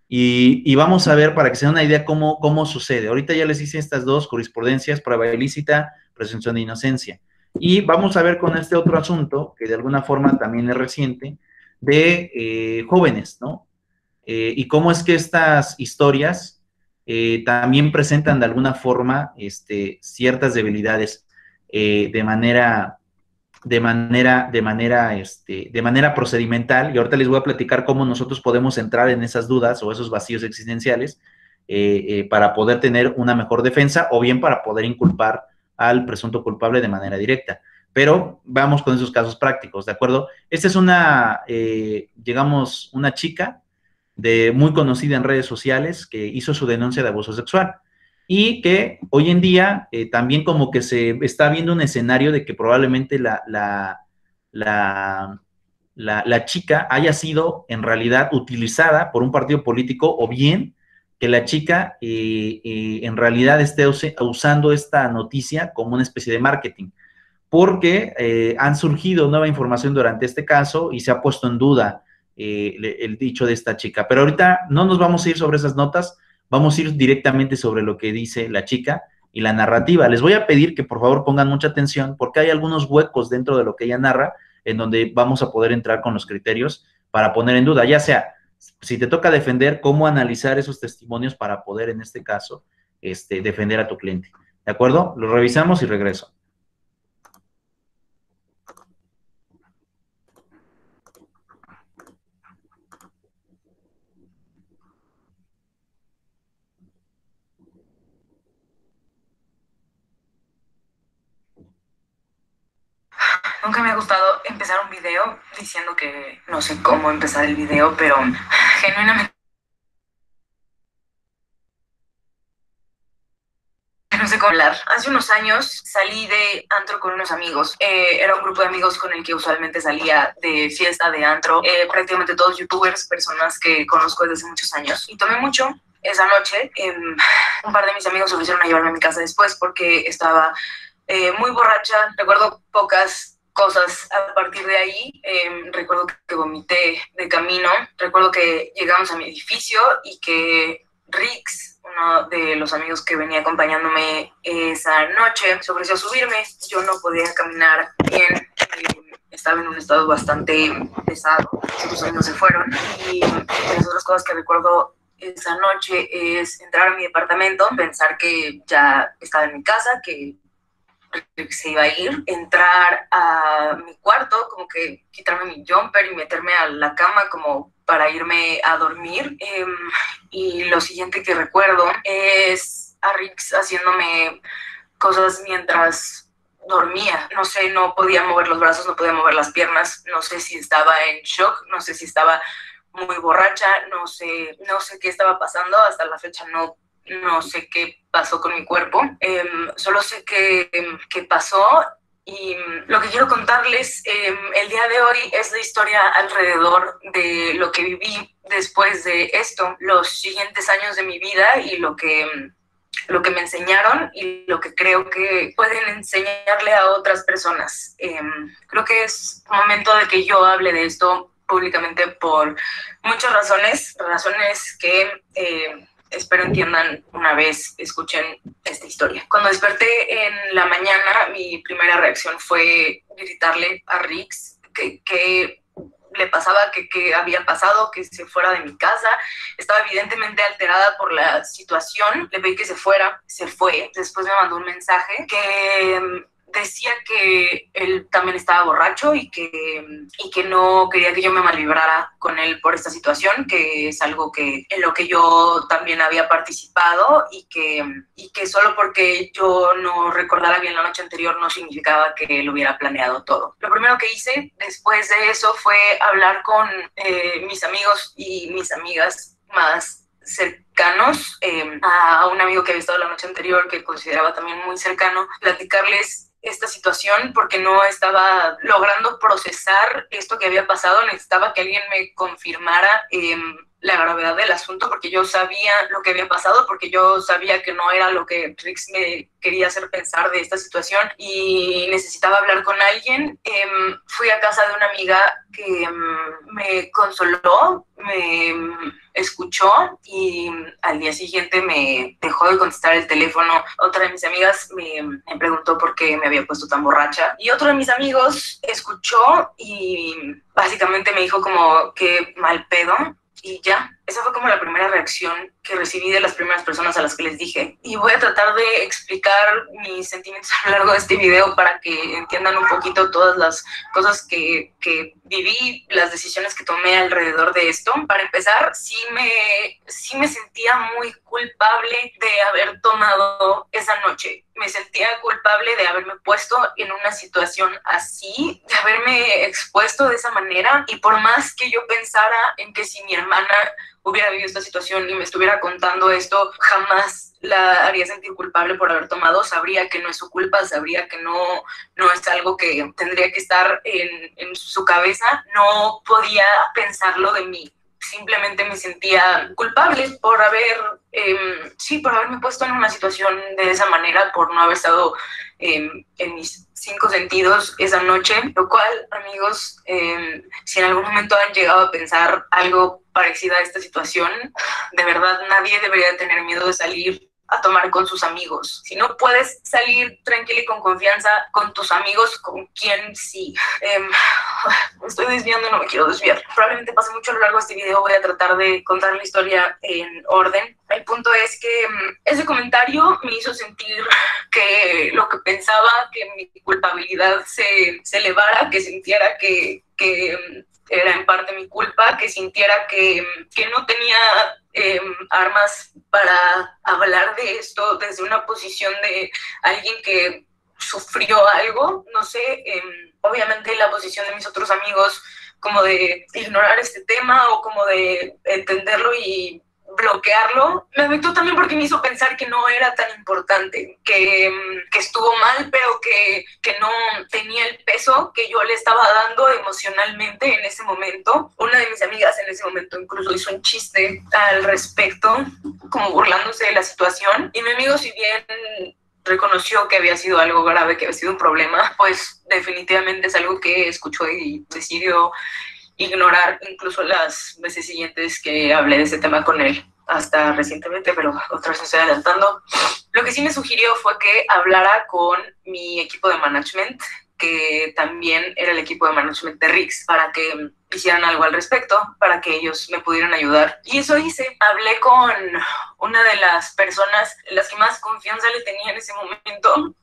y vamos a ver para que se den una idea cómo sucede. Ahorita ya les hice estas dos jurisprudencias, prueba ilícita, presunción de inocencia. Y vamos a ver con este otro asunto, que de alguna forma también es reciente, de jóvenes, ¿no? Y cómo es que estas historias también presentan de alguna forma ciertas debilidades de manera procedimental, y ahorita les voy a platicar cómo nosotros podemos entrar en esas dudas o esos vacíos existenciales para poder tener una mejor defensa o bien para poder inculpar al presunto culpable de manera directa. Pero vamos con esos casos prácticos, ¿de acuerdo? Esta es una chica muy conocida en redes sociales que hizo su denuncia de abuso sexual. Y que hoy en día también como que se está viendo un escenario de que probablemente la chica haya sido en realidad utilizada por un partido político, o bien que la chica en realidad esté usando esta noticia como una especie de marketing, porque han surgido nueva información durante este caso y se ha puesto en duda el dicho de esta chica. Pero ahorita no nos vamos a ir sobre esas notas, vamos a ir directamente sobre lo que dice la chica y la narrativa. Les voy a pedir que por favor pongan mucha atención porque hay algunos huecos dentro de lo que ella narra en donde vamos a poder entrar con los criterios para poner en duda, ya sea, si te toca defender, cómo analizar esos testimonios para poder, en este caso, defender a tu cliente. ¿De acuerdo? Lo revisamos y regreso. Nunca me ha gustado empezar un video diciendo que no sé cómo empezar el video, pero genuinamente no sé cómo hablar. Hace unos años salí de antro con unos amigos. Era un grupo de amigos con el que usualmente salía de fiesta, de antro. Prácticamente todos youtubers, personas que conozco desde hace muchos años. Y tomé mucho esa noche. Un par de mis amigos se ofrecieron a llevarme a mi casa después porque estaba muy borracha. Recuerdo pocas cosas a partir de ahí. Recuerdo que vomité de camino. Recuerdo que llegamos a mi edificio y que Rix, uno de los amigos que venía acompañándome esa noche, se ofreció a subirme. Yo no podía caminar bien. Estaba en un estado bastante pesado. Sus amigos se fueron. Y las otras cosas que recuerdo esa noche es entrar a mi departamento, pensar que ya estaba en mi casa, que se iba a ir, entrar a mi cuarto, como que quitarme mi jumper y meterme a la cama como para irme a dormir. Y lo siguiente que recuerdo es a Rix haciéndome cosas mientras dormía. No sé, no podía mover los brazos, no podía mover las piernas, no sé si estaba en shock, no sé si estaba muy borracha, no sé qué estaba pasando, hasta la fecha no sé qué pasó con mi cuerpo, solo sé que pasó. Y lo que quiero contarles el día de hoy es la historia alrededor de lo que viví después de esto, los siguientes años de mi vida y lo que me enseñaron y lo que creo que pueden enseñarle a otras personas. Creo que es momento de que yo hable de esto públicamente por muchas razones que espero entiendan una vez escuchen esta historia. Cuando desperté en la mañana, mi primera reacción fue gritarle a Rix que le pasaba, que había pasado, que se fuera de mi casa. Estaba evidentemente alterada por la situación. Le pedí que se fuera, se fue. Después me mandó un mensaje que decía que él también estaba borracho y que no quería que yo me malvibrara con él por esta situación, que es algo en lo que yo también había participado y que solo porque yo no recordara bien la noche anterior no significaba que él hubiera planeado todo. Lo primero que hice después de eso fue hablar con mis amigos y mis amigas más cercanos, a un amigo que había estado la noche anterior que consideraba también muy cercano, platicarles esta situación porque no estaba logrando procesar esto que había pasado. Necesitaba que alguien me confirmara la gravedad del asunto, porque yo sabía lo que había pasado, porque yo sabía que no era lo que Rix me quería hacer pensar de esta situación y necesitaba hablar con alguien. Fui a casa de una amiga que me consoló, me escuchó y al día siguiente me dejó de contestar el teléfono. Otra de mis amigas me preguntó por qué me había puesto tan borracha y otro de mis amigos escuchó y básicamente me dijo como que mal pedo. Y ya, esa fue como la primera reacción que recibí de las primeras personas a las que les dije. Y voy a tratar de explicar mis sentimientos a lo largo de este video para que entiendan un poquito todas las cosas que viví, las decisiones que tomé alrededor de esto. Para empezar, sí me sentía muy culpable de haber tomado esa noche. Me sentía culpable de haberme puesto en una situación así, de haberme expuesto de esa manera. Y por más que yo pensara en que si mi hermana hubiera vivido esta situación y me estuviera contando esto, jamás la haría sentir culpable por haber tomado. Sabría que no es su culpa, sabría que no es algo que tendría que estar en su cabeza. No podía pensarlo de mí. Simplemente me sentía culpable por haberme puesto en una situación de esa manera, por no haber estado en mis 5 sentidos esa noche, lo cual, amigos, si en algún momento han llegado a pensar algo parecido a esta situación, de verdad nadie debería tener miedo de salir a tomar con sus amigos. Si no puedes salir tranquila y con confianza con tus amigos, ¿con quién sí? Me estoy desviando y no me quiero desviar. Probablemente pase mucho a lo largo de este video, voy a tratar de contar la historia en orden. El punto es que ese comentario me hizo sentir que lo que pensaba, que mi culpabilidad se elevara, que sintiera que era en parte mi culpa, que sintiera que no tenía armas para hablar de esto desde una posición de alguien que sufrió algo, no sé, obviamente la posición de mis otros amigos como de ignorar este tema o como de entenderlo y bloquearlo, me afectó también porque me hizo pensar que no era tan importante, que estuvo mal, pero que no tenía el peso que yo le estaba dando emocionalmente en ese momento. Una de mis amigas en ese momento incluso hizo un chiste al respecto, como burlándose de la situación, y mi amigo, si bien reconoció que había sido algo grave, que había sido un problema, pues definitivamente es algo que escuchó y decidió ignorar, incluso las veces siguientes que hablé de ese tema con él, hasta recientemente, pero otra vez me estoy adelantando. Lo que sí me sugirió fue que hablara con mi equipo de management, que también era el equipo de management de Rix, para que hicieran algo al respecto, para que ellos me pudieran ayudar. Y eso hice. Hablé con una de las personas en las que más confianza le tenía en ese momento,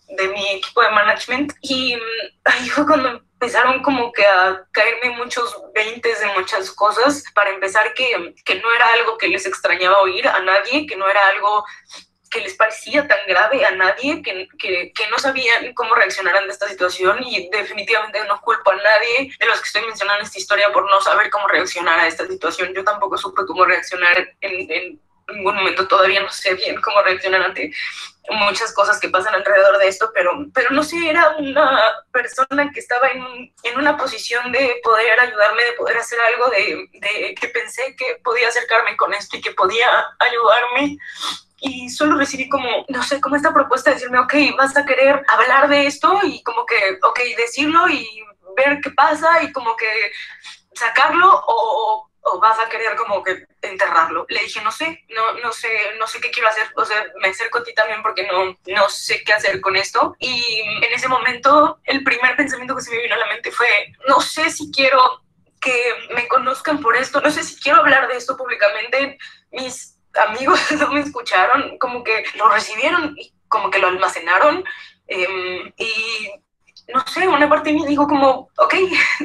de mi equipo de management, y ahí fue cuando empezaron como que a caerme muchos veintes de muchas cosas. Para empezar, que no era algo que les extrañaba oír a nadie, que no era algo que les parecía tan grave a nadie, que no sabían cómo reaccionar ante esta situación, y definitivamente no culpo a nadie de los que estoy mencionando esta historia por no saber cómo reaccionar a esta situación. Yo tampoco supe cómo reaccionar en ningún momento, todavía no sé bien cómo reaccionar ante muchas cosas que pasan alrededor de esto, pero no sé, era una persona que estaba en una posición de poder ayudarme, de poder hacer algo, de que pensé que podía acercarme con esto y que podía ayudarme. Y solo recibí como, no sé, como esta propuesta de decirme, ok, vas a querer hablar de esto, y como que, ok, decirlo y ver qué pasa y como que sacarlo, o vas a querer como que enterrarlo. Le dije, no sé qué quiero hacer. O sea, me acerco a ti también porque no sé qué hacer con esto. Y en ese momento, el primer pensamiento que se me vino a la mente fue, no sé si quiero que me conozcan por esto, no sé si quiero hablar de esto públicamente. Mis amigos no me escucharon, como que lo recibieron y como que lo almacenaron, y no sé, una parte de mí dijo como, ok,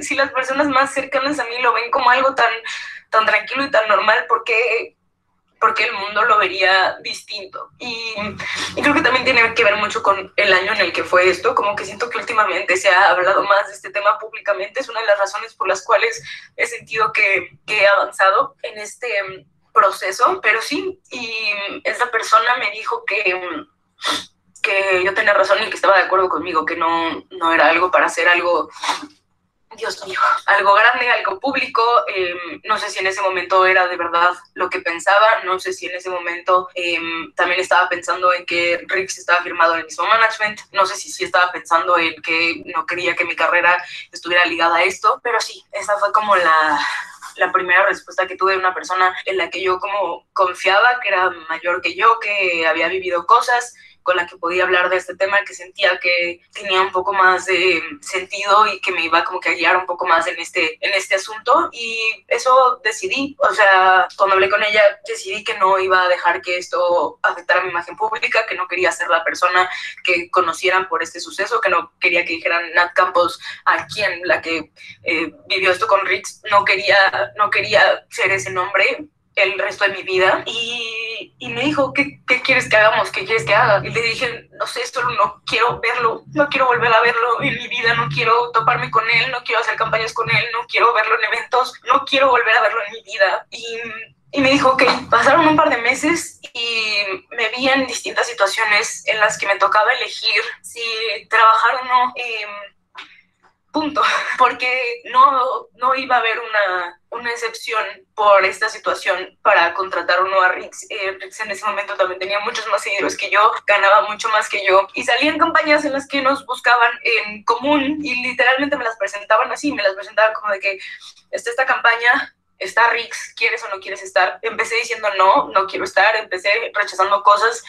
si las personas más cercanas a mí lo ven como algo tan tranquilo y tan normal, ¿por qué el mundo lo vería distinto? Y creo que también tiene que ver mucho con el año en el que fue esto, como que siento que últimamente se ha hablado más de este tema públicamente. Es una de las razones por las cuales he sentido que he avanzado en este proceso, pero sí, y esa persona me dijo que yo tenía razón y que estaba de acuerdo conmigo, que no era algo para hacer algo, Dios mío, algo grande, algo público. No sé si en ese momento era de verdad lo que pensaba, no sé si en ese momento también estaba pensando en que Rix estaba firmado en el mismo management, no sé si estaba pensando en que no quería que mi carrera estuviera ligada a esto, pero sí, esa fue como la primera respuesta que tuve de una persona en la que yo como confiaba, que era mayor que yo, que había vivido cosas, con la que podía hablar de este tema, que sentía que tenía un poco más de sentido y que me iba como que a guiar un poco más en este asunto. Y eso decidí, o sea, cuando hablé con ella, decidí que no iba a dejar que esto afectara mi imagen pública, que no quería ser la persona que conocieran por este suceso, que no quería que dijeran Nat Campos, a quien la que vivió esto con Rix, no quería ser ese nombre el resto de mi vida. Y me dijo, ¿qué quieres que hagamos? ¿Qué quieres que haga? Y le dije, no sé, solo no quiero verlo, no quiero volver a verlo en mi vida, no quiero toparme con él, no quiero hacer campañas con él, no quiero verlo en eventos, no quiero volver a verlo en mi vida. Y me dijo, ok, pasaron un par de meses y me vi en distintas situaciones en las que me tocaba elegir si trabajar o no, punto, porque no iba a haber una excepción por esta situación para contratar o no a Rix. Rix en ese momento también tenía muchos más seguidores que yo, ganaba mucho más que yo, y salía en campañas en las que nos buscaban en común y literalmente me las presentaban así, me las presentaban como de que esta campaña, está Rix, ¿quieres o no quieres estar? Empecé diciendo no quiero estar, empecé rechazando cosas,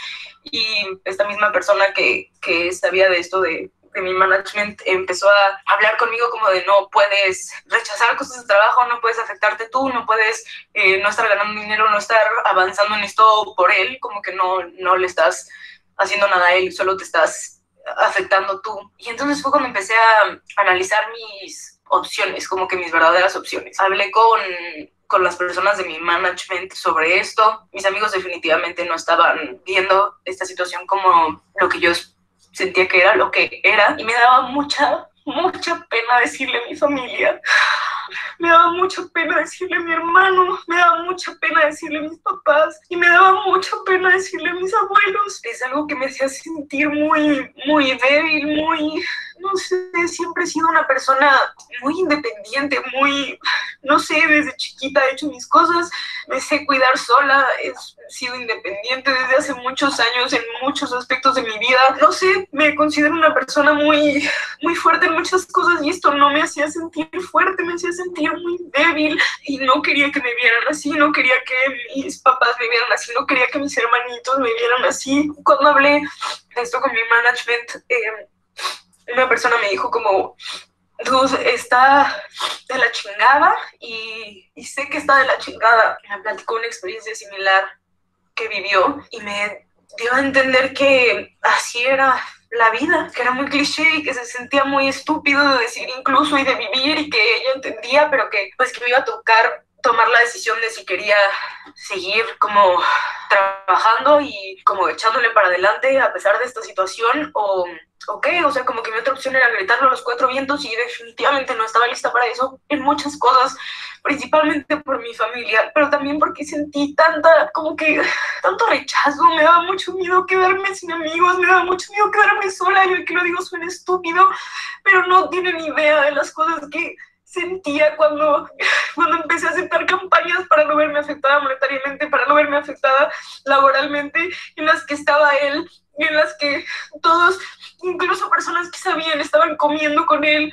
y esta misma persona que sabía de esto de mi management empezó a hablar conmigo como de no puedes rechazar cosas de trabajo, no puedes afectarte tú, no puedes no estar ganando dinero, no estar avanzando en esto por él, como que no le estás haciendo nada a él, solo te estás afectando tú. Y entonces fue cuando empecé a analizar mis opciones, como que mis verdaderas opciones. Hablé con las personas de mi management sobre esto. Mis amigos definitivamente no estaban viendo esta situación como lo que yo sentía que era lo que era, y me daba mucha pena decirle a mi familia, me daba mucha pena decirle a mi hermano, me daba mucha pena decirle a mis papás, y me daba mucha pena decirle a mis abuelos. Es algo que me hacía sentir muy débil, no sé, siempre he sido una persona muy independiente, no sé, desde chiquita he hecho mis cosas, me sé cuidar sola, he sido independiente desde hace muchos años en muchos aspectos de mi vida. No sé, me considero una persona muy fuerte en muchas cosas, y esto no me hacía sentir fuerte, me hacía sentir muy débil, y no quería que me vieran así, no quería que mis papás me vieran así, no quería que mis hermanitos me vieran así. Cuando hablé de esto con mi management, una persona me dijo como, dude, está de la chingada, y sé que está de la chingada. Me platicó una experiencia similar que vivió, y me dio a entender que así era la vida, que era muy cliché y que se sentía muy estúpido de decir incluso y de vivir, y que ella entendía, pero que pues que me iba a tocar tomar la decisión de si quería seguir como trabajando y como echándole para adelante a pesar de esta situación, o qué, o sea, como que mi otra opción era gritarlo a los cuatro vientos, y definitivamente no estaba lista para eso en muchas cosas, principalmente por mi familia, pero también porque sentí como que tanto rechazo, me daba mucho miedo quedarme sin amigos, me daba mucho miedo quedarme sola. Yo que lo digo suena estúpido, pero no tienen idea de las cosas que sentía cuando empecé a aceptar campañas para no verme afectada monetariamente, para no verme afectada laboralmente, en las que estaba él, y en las que todos, incluso personas que sabían, estaban comiendo con él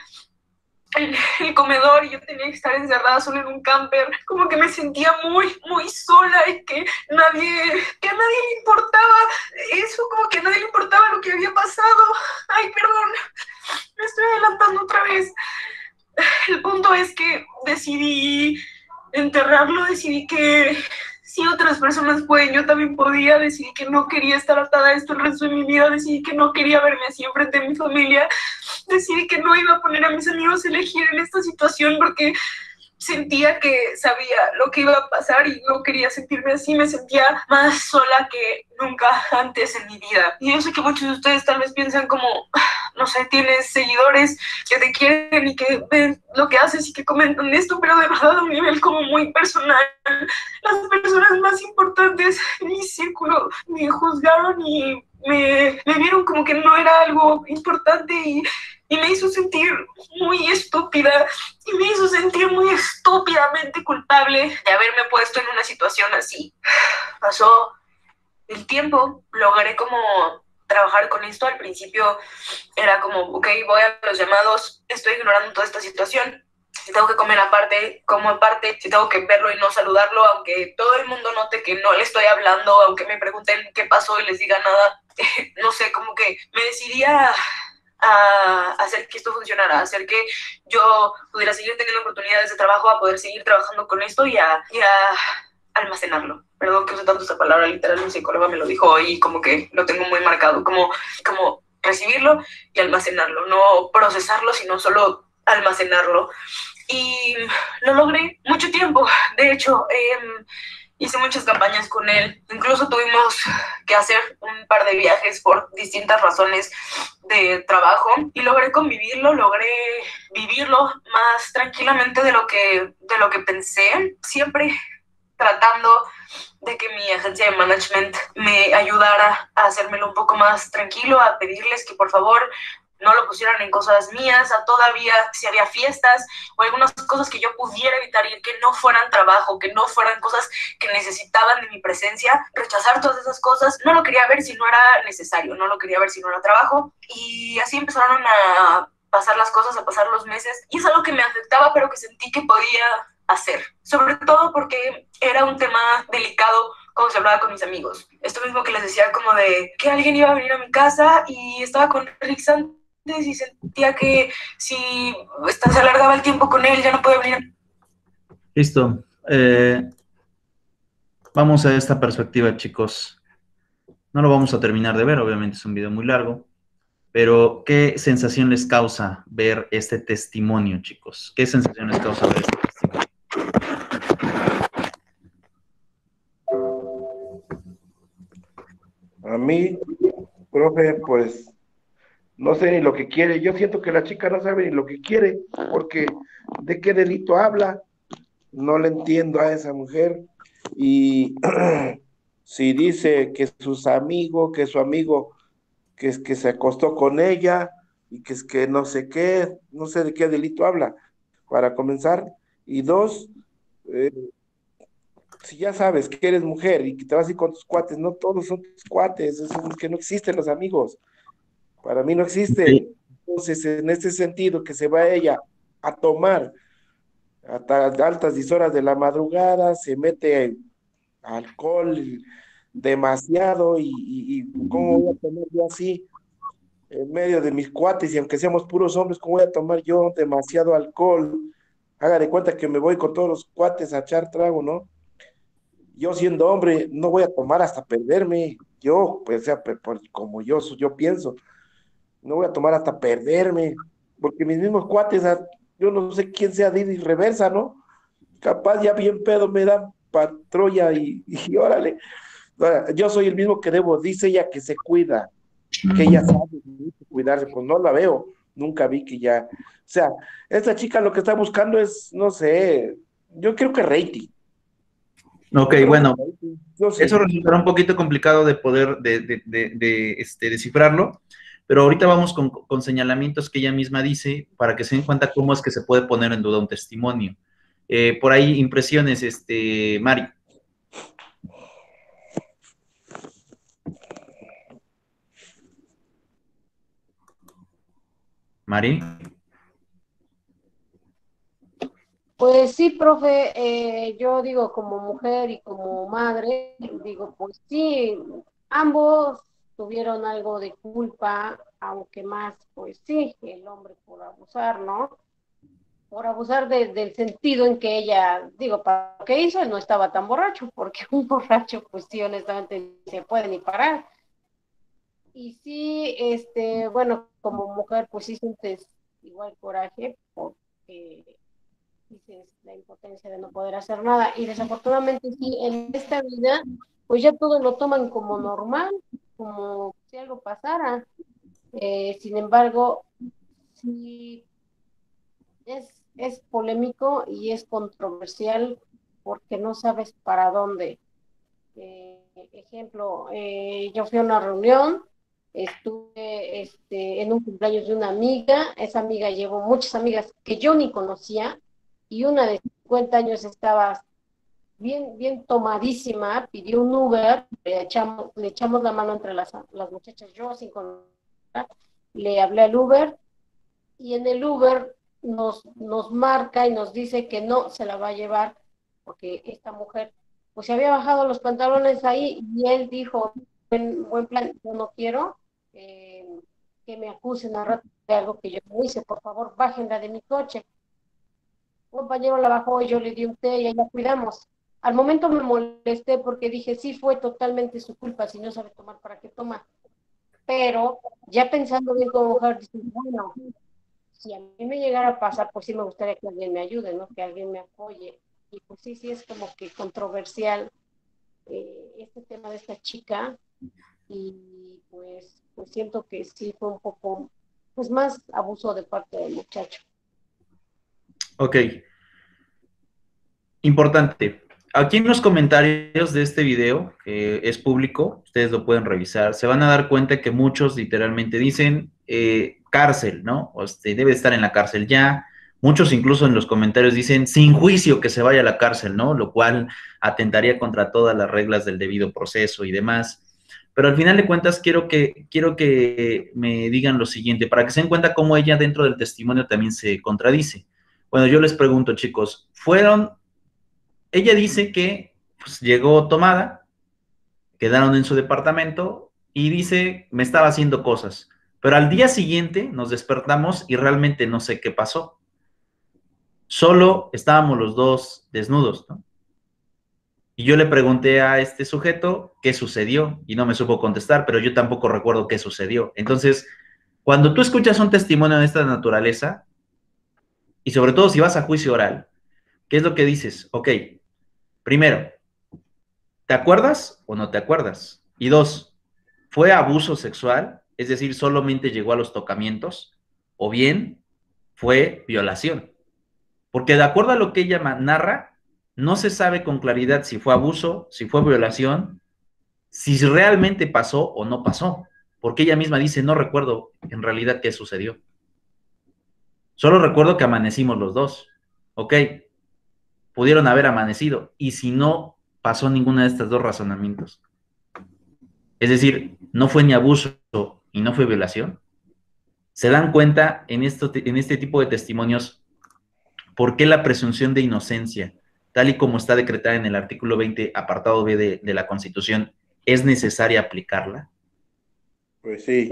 en el comedor, y yo tenía que estar encerrada sola en un camper. Como que me sentía muy, muy sola, y que a nadie le importaba eso, como que a nadie le importaba lo que había pasado. Ay, perdón, me estoy adelantando otra vez. El punto es que decidí enterrarlo, decidí que si otras personas pueden, yo también podía, decidí que no quería estar atada a esto el resto de mi vida, decidí que no quería verme así enfrente de mi familia, decidí que no iba a poner a mis amigos a elegir en esta situación, porque sentía que sabía lo que iba a pasar y no quería sentirme así. Me sentía más sola que nunca antes en mi vida. Y yo sé que muchos de ustedes tal vez piensan como, no sé, tienes seguidores que te quieren y que ven lo que haces y que comentan esto, pero de verdad a un nivel como muy personal, las personas más importantes en mi círculo me juzgaron y me vieron como que no era algo importante, y me hizo sentir muy estúpida, y me hizo sentir muy estúpidamente culpable de haberme puesto en una situación así. Pasó el tiempo, logré como trabajar con esto. Al principio era como, ok, voy a los llamados, estoy ignorando toda esta situación. Si tengo que comer aparte, como aparte. Si tengo que verlo y no saludarlo, aunque todo el mundo note que no le estoy hablando, aunque me pregunten qué pasó y les diga nada, no sé, como que me decidí a hacer que esto funcionara, a hacer que yo pudiera seguir teniendo oportunidades de trabajo, a poder seguir trabajando con esto, y a almacenarlo. Perdón que use tanto esta palabra, literal, mi psicóloga me lo dijo hoy y como que lo tengo muy marcado, como recibirlo y almacenarlo, no procesarlo, sino solo almacenarlo. Y lo logré mucho tiempo. De hecho, hice muchas campañas con él, incluso tuvimos que hacer un par de viajes por distintas razones de trabajo, y logré convivirlo, logré vivirlo más tranquilamente de lo que pensé, siempre tratando de que mi agencia de management me ayudara a hacérmelo un poco más tranquilo, a pedirles que por favor no lo pusieran en cosas mías, a todavía si había fiestas o algunas cosas que yo pudiera evitar y que no fueran trabajo, que no fueran cosas que necesitaban de mi presencia, rechazar todas esas cosas. No lo quería ver si no era necesario, no lo quería ver si no era trabajo, y así empezaron a pasar las cosas, a pasar los meses, y es algo que me afectaba, pero que sentí que podía hacer, sobre todo porque era un tema delicado cuando se hablaba con mis amigos. Esto mismo que les decía, como de que alguien iba a venir a mi casa y estaba con Rick Santos y sentía que si se alargaba el tiempo con él ya no podía venir. Listo. Vamos a esta perspectiva, chicos. No lo vamos a terminar de ver, obviamente es un video muy largo, pero ¿qué sensación les causa ver este testimonio, chicos? ¿Qué sensación les causa ver este testimonio? A mí, profe, pues no sé ni lo que quiere. Yo siento que la chica no sabe ni lo que quiere, porque ¿de qué delito habla? No le entiendo a esa mujer. Y si dice que su amigo, que es que se acostó con ella, y que es que no sé qué, no sé de qué delito habla, para comenzar. Y dos, si ya sabes que eres mujer y que te vas a ir con tus cuates, no todos son tus cuates, es que no existen los amigos. Para mí no existen. Entonces, en este sentido, que se va ella a tomar hasta altas horas de la madrugada, se mete alcohol demasiado, y ¿cómo voy a tomar yo así en medio de mis cuates? Y aunque seamos puros hombres, ¿cómo voy a tomar yo demasiado alcohol? Haga de cuenta que me voy con todos los cuates a echar trago, ¿no? yo siendo hombre no voy a tomar hasta perderme. Yo, pues, o sea, como yo pienso, no voy a tomar hasta perderme, porque mis mismos cuates, yo no sé quién sea de ida y reversa, ¿no? Capaz ya bien pedo me dan patrulla y órale. Ahora, yo soy el mismo que debo, dice ella que se cuida, que ella sabe cuidarse, pues no la veo, nunca vi que ya, o sea, esta chica lo que está buscando es, no sé, yo creo que rating. Ok, bueno, No sé. eso resultará un poquito complicado de poder descifrarlo, pero ahorita vamos con señalamientos que ella misma dice para que se den cuenta cómo es que se puede poner en duda un testimonio. Por ahí, impresiones, Mari. Mari. Pues sí, profe, yo digo como mujer y como madre, digo, pues sí, ambos tuvieron algo de culpa, aunque más, pues sí, el hombre por abusar, ¿no? Por abusar del sentido en que ella, digo, para lo que hizo, él no estaba tan borracho, porque un borracho, pues sí, honestamente, ni se puede ni parar. Y sí, bueno, como mujer, pues sí sientes igual coraje, porque dices la impotencia de no poder hacer nada. Y desafortunadamente sí, en esta vida, pues ya todo lo toman como normal, como si algo pasara. Sin embargo, sí es polémico y es controversial porque no sabes para dónde. Ejemplo, yo fui a una reunión, estuve en un cumpleaños de una amiga, esa amiga llevó muchas amigas que yo ni conocía, y una de 50 años estaba bien tomadísima, pidió un Uber, le echamos la mano entre las muchachas, yo sin conocer, le hablé al Uber, y en el Uber nos marca y nos dice que no se la va a llevar, porque esta mujer pues se había bajado los pantalones ahí, y él dijo, buen plan, yo no quiero que me acusen a rato de algo que yo no hice, por favor, bájenla de mi coche. Un compañero la bajó y yo le di un té y ahí la cuidamos. Al momento me molesté porque dije, sí, fue totalmente su culpa, si no sabe tomar, ¿para qué toma? Pero ya pensando bien como mujer, dices, bueno, si a mí me llegara a pasar, pues sí me gustaría que alguien me ayude, ¿no? Que alguien me apoye. Y pues sí es como que controversial este tema de esta chica, y pues siento que sí fue un poco, pues más abuso de parte del muchacho. Ok. Importante. Aquí en los comentarios de este video, que es público, ustedes lo pueden revisar, se van a dar cuenta que muchos literalmente dicen cárcel, ¿no? Debe estar en la cárcel ya. Muchos incluso en los comentarios dicen sin juicio que se vaya a la cárcel, ¿no? Lo cual atentaría contra todas las reglas del debido proceso y demás. Pero al final de cuentas quiero que me digan lo siguiente, para que se den cuenta cómo ella dentro del testimonio también se contradice. Bueno, yo les pregunto, chicos, ella dice que pues, llegó tomada, quedaron en su departamento y dice, me estaba haciendo cosas. Pero al día siguiente nos despertamos y realmente no sé qué pasó. Solo estábamos los dos desnudos, ¿no? Y yo le pregunté a este sujeto qué sucedió y no me supo contestar, pero yo tampoco recuerdo qué sucedió. Entonces, cuando tú escuchas un testimonio de esta naturaleza, y sobre todo si vas a juicio oral, ¿qué es lo que dices? Ok, primero, ¿te acuerdas o no te acuerdas? Y dos, ¿fue abuso sexual? Es decir, solamente llegó a los tocamientos, o bien fue violación. Porque de acuerdo a lo que ella narra, no se sabe con claridad si fue abuso, si fue violación, si realmente pasó o no pasó. Porque ella misma dice, no recuerdo en realidad qué sucedió. Solo recuerdo que amanecimos los dos. Ok, pudieron haber amanecido. Y si no pasó ninguno de estos dos razonamientos. Es decir, no fue ni abuso y no fue violación. Se dan cuenta en este tipo de testimonios por qué la presunción de inocencia, tal y como está decretada en el artículo 20, apartado B de la Constitución, es necesaria aplicarla. Pues sí.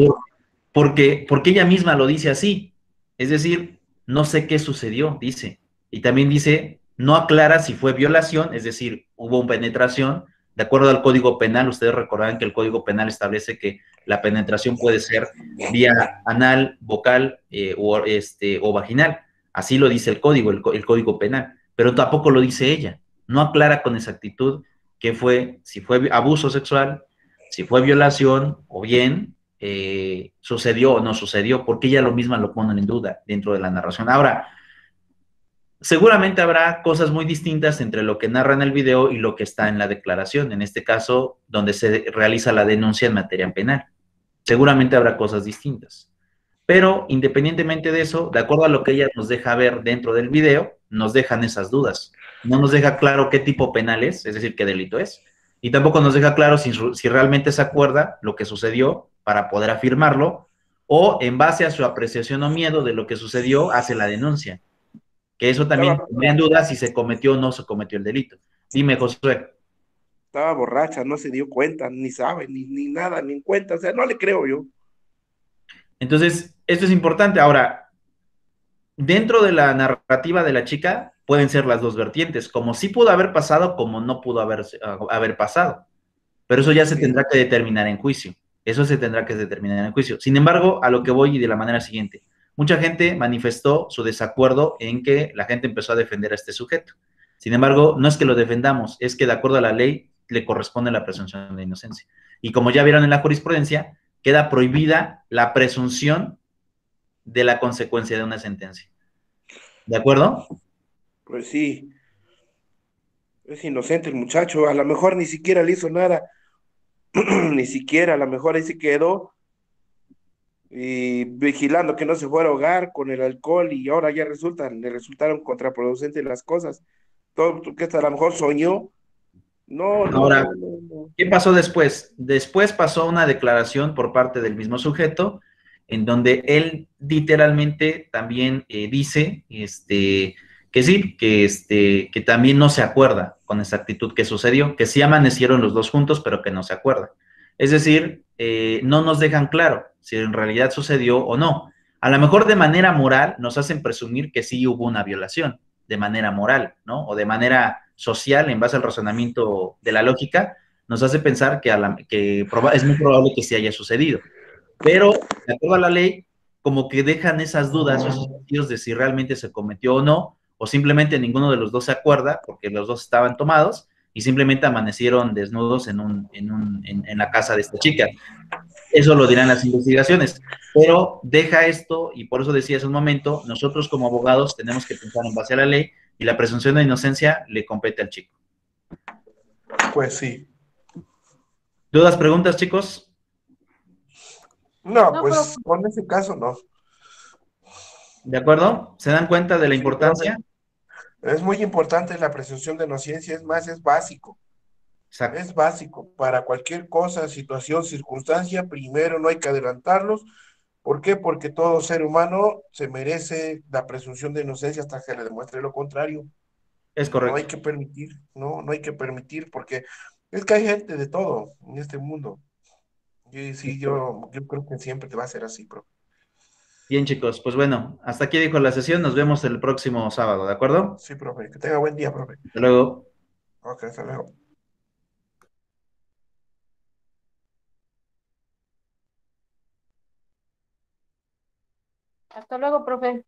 Porque ella misma lo dice así. Es decir, no sé qué sucedió, dice. Y también dice, no aclara si fue violación, es decir, hubo penetración. De acuerdo al Código Penal, ustedes recordarán que el Código Penal establece que la penetración puede ser vía anal, vocal o vaginal. Así lo dice el Código, el Código Penal, pero tampoco lo dice ella. No aclara con exactitud qué fue, si fue abuso sexual, si fue violación o bien sucedió o no sucedió, porque ella lo misma lo pone en duda dentro de la narración. Ahora, seguramente habrá cosas muy distintas entre lo que narra en el video y lo que está en la declaración, en este caso, donde se realiza la denuncia en materia penal. Seguramente habrá cosas distintas. Pero independientemente de eso, de acuerdo a lo que ella nos deja ver dentro del video, nos dejan esas dudas. No nos deja claro qué tipo penal es decir, qué delito es, y tampoco nos deja claro si realmente se acuerda lo que sucedió para poder afirmarlo, o en base a su apreciación o miedo de lo que sucedió, hace la denuncia. Que eso también tendría en duda si se cometió o no se cometió el delito. Dime, Josué. Estaba borracha, no se dio cuenta, ni sabe, ni nada, ni en cuenta, o sea, no le creo yo. Entonces, esto es importante. Ahora, dentro de la narrativa de la chica, pueden ser las dos vertientes, como sí pudo haber pasado, como no pudo haber pasado. Pero eso ya se tendrá que determinar en juicio. Eso se tendrá que determinar en juicio. Sin embargo, a lo que voy y de la manera siguiente. Mucha gente manifestó su desacuerdo en que la gente empezó a defender a este sujeto. Sin embargo, no es que lo defendamos, es que de acuerdo a la ley le corresponde la presunción de inocencia. Y como ya vieron en la jurisprudencia, queda prohibida la presunción de la consecuencia de una sentencia. ¿De acuerdo? Pues sí, es inocente el muchacho, a lo mejor ni siquiera le hizo nada, ni siquiera, a lo mejor ahí se quedó y vigilando que no se fuera a ahogar con el alcohol y ahora ya le resultaron contraproducentes las cosas. Todo que hasta a lo mejor soñó. No, no, Ahora, no, no, no. ¿qué pasó después? Después pasó una declaración por parte del mismo sujeto, en donde él literalmente también dice que sí, que también no se acuerda con exactitud qué sucedió, que sí amanecieron los dos juntos, pero que no se acuerda. Es decir, no nos dejan claro si en realidad sucedió o no. A lo mejor de manera moral nos hacen presumir que sí hubo una violación, de manera moral, ¿no? O de manera social, en base al razonamiento de la lógica, nos hace pensar que es muy probable que sí haya sucedido. Pero, de acuerdo a la ley, como que dejan esas dudas, esos sentidos de si realmente se cometió o no, o simplemente ninguno de los dos se acuerda, porque los dos estaban tomados, y simplemente amanecieron desnudos en la casa de esta chica. Eso lo dirán las investigaciones, pero deja esto, y por eso decía hace un momento, nosotros como abogados tenemos que pensar en base a la ley, y la presunción de inocencia le compete al chico. Pues sí. ¿Dudas, preguntas, chicos? No, pues con ese caso no. ¿De acuerdo? ¿Se dan cuenta de la Sí, importancia? es muy importante la presunción de inocencia, es más, es básico. Exacto. Es básico para cualquier cosa, situación, circunstancia. Primero no hay que adelantarlos. ¿Por qué? Porque todo ser humano se merece la presunción de inocencia hasta que le demuestre lo contrario. Es No hay correcto. que permitir, no hay que permitir, porque es que hay gente de todo en este mundo. Y sí, yo creo que siempre te va a ser así, bro. Bien, chicos, pues bueno, hasta aquí dijo la sesión, nos vemos el próximo sábado, ¿de acuerdo? Sí, profe, que tenga buen día, profe. Hasta luego. Ok, hasta luego. Hasta luego, profe.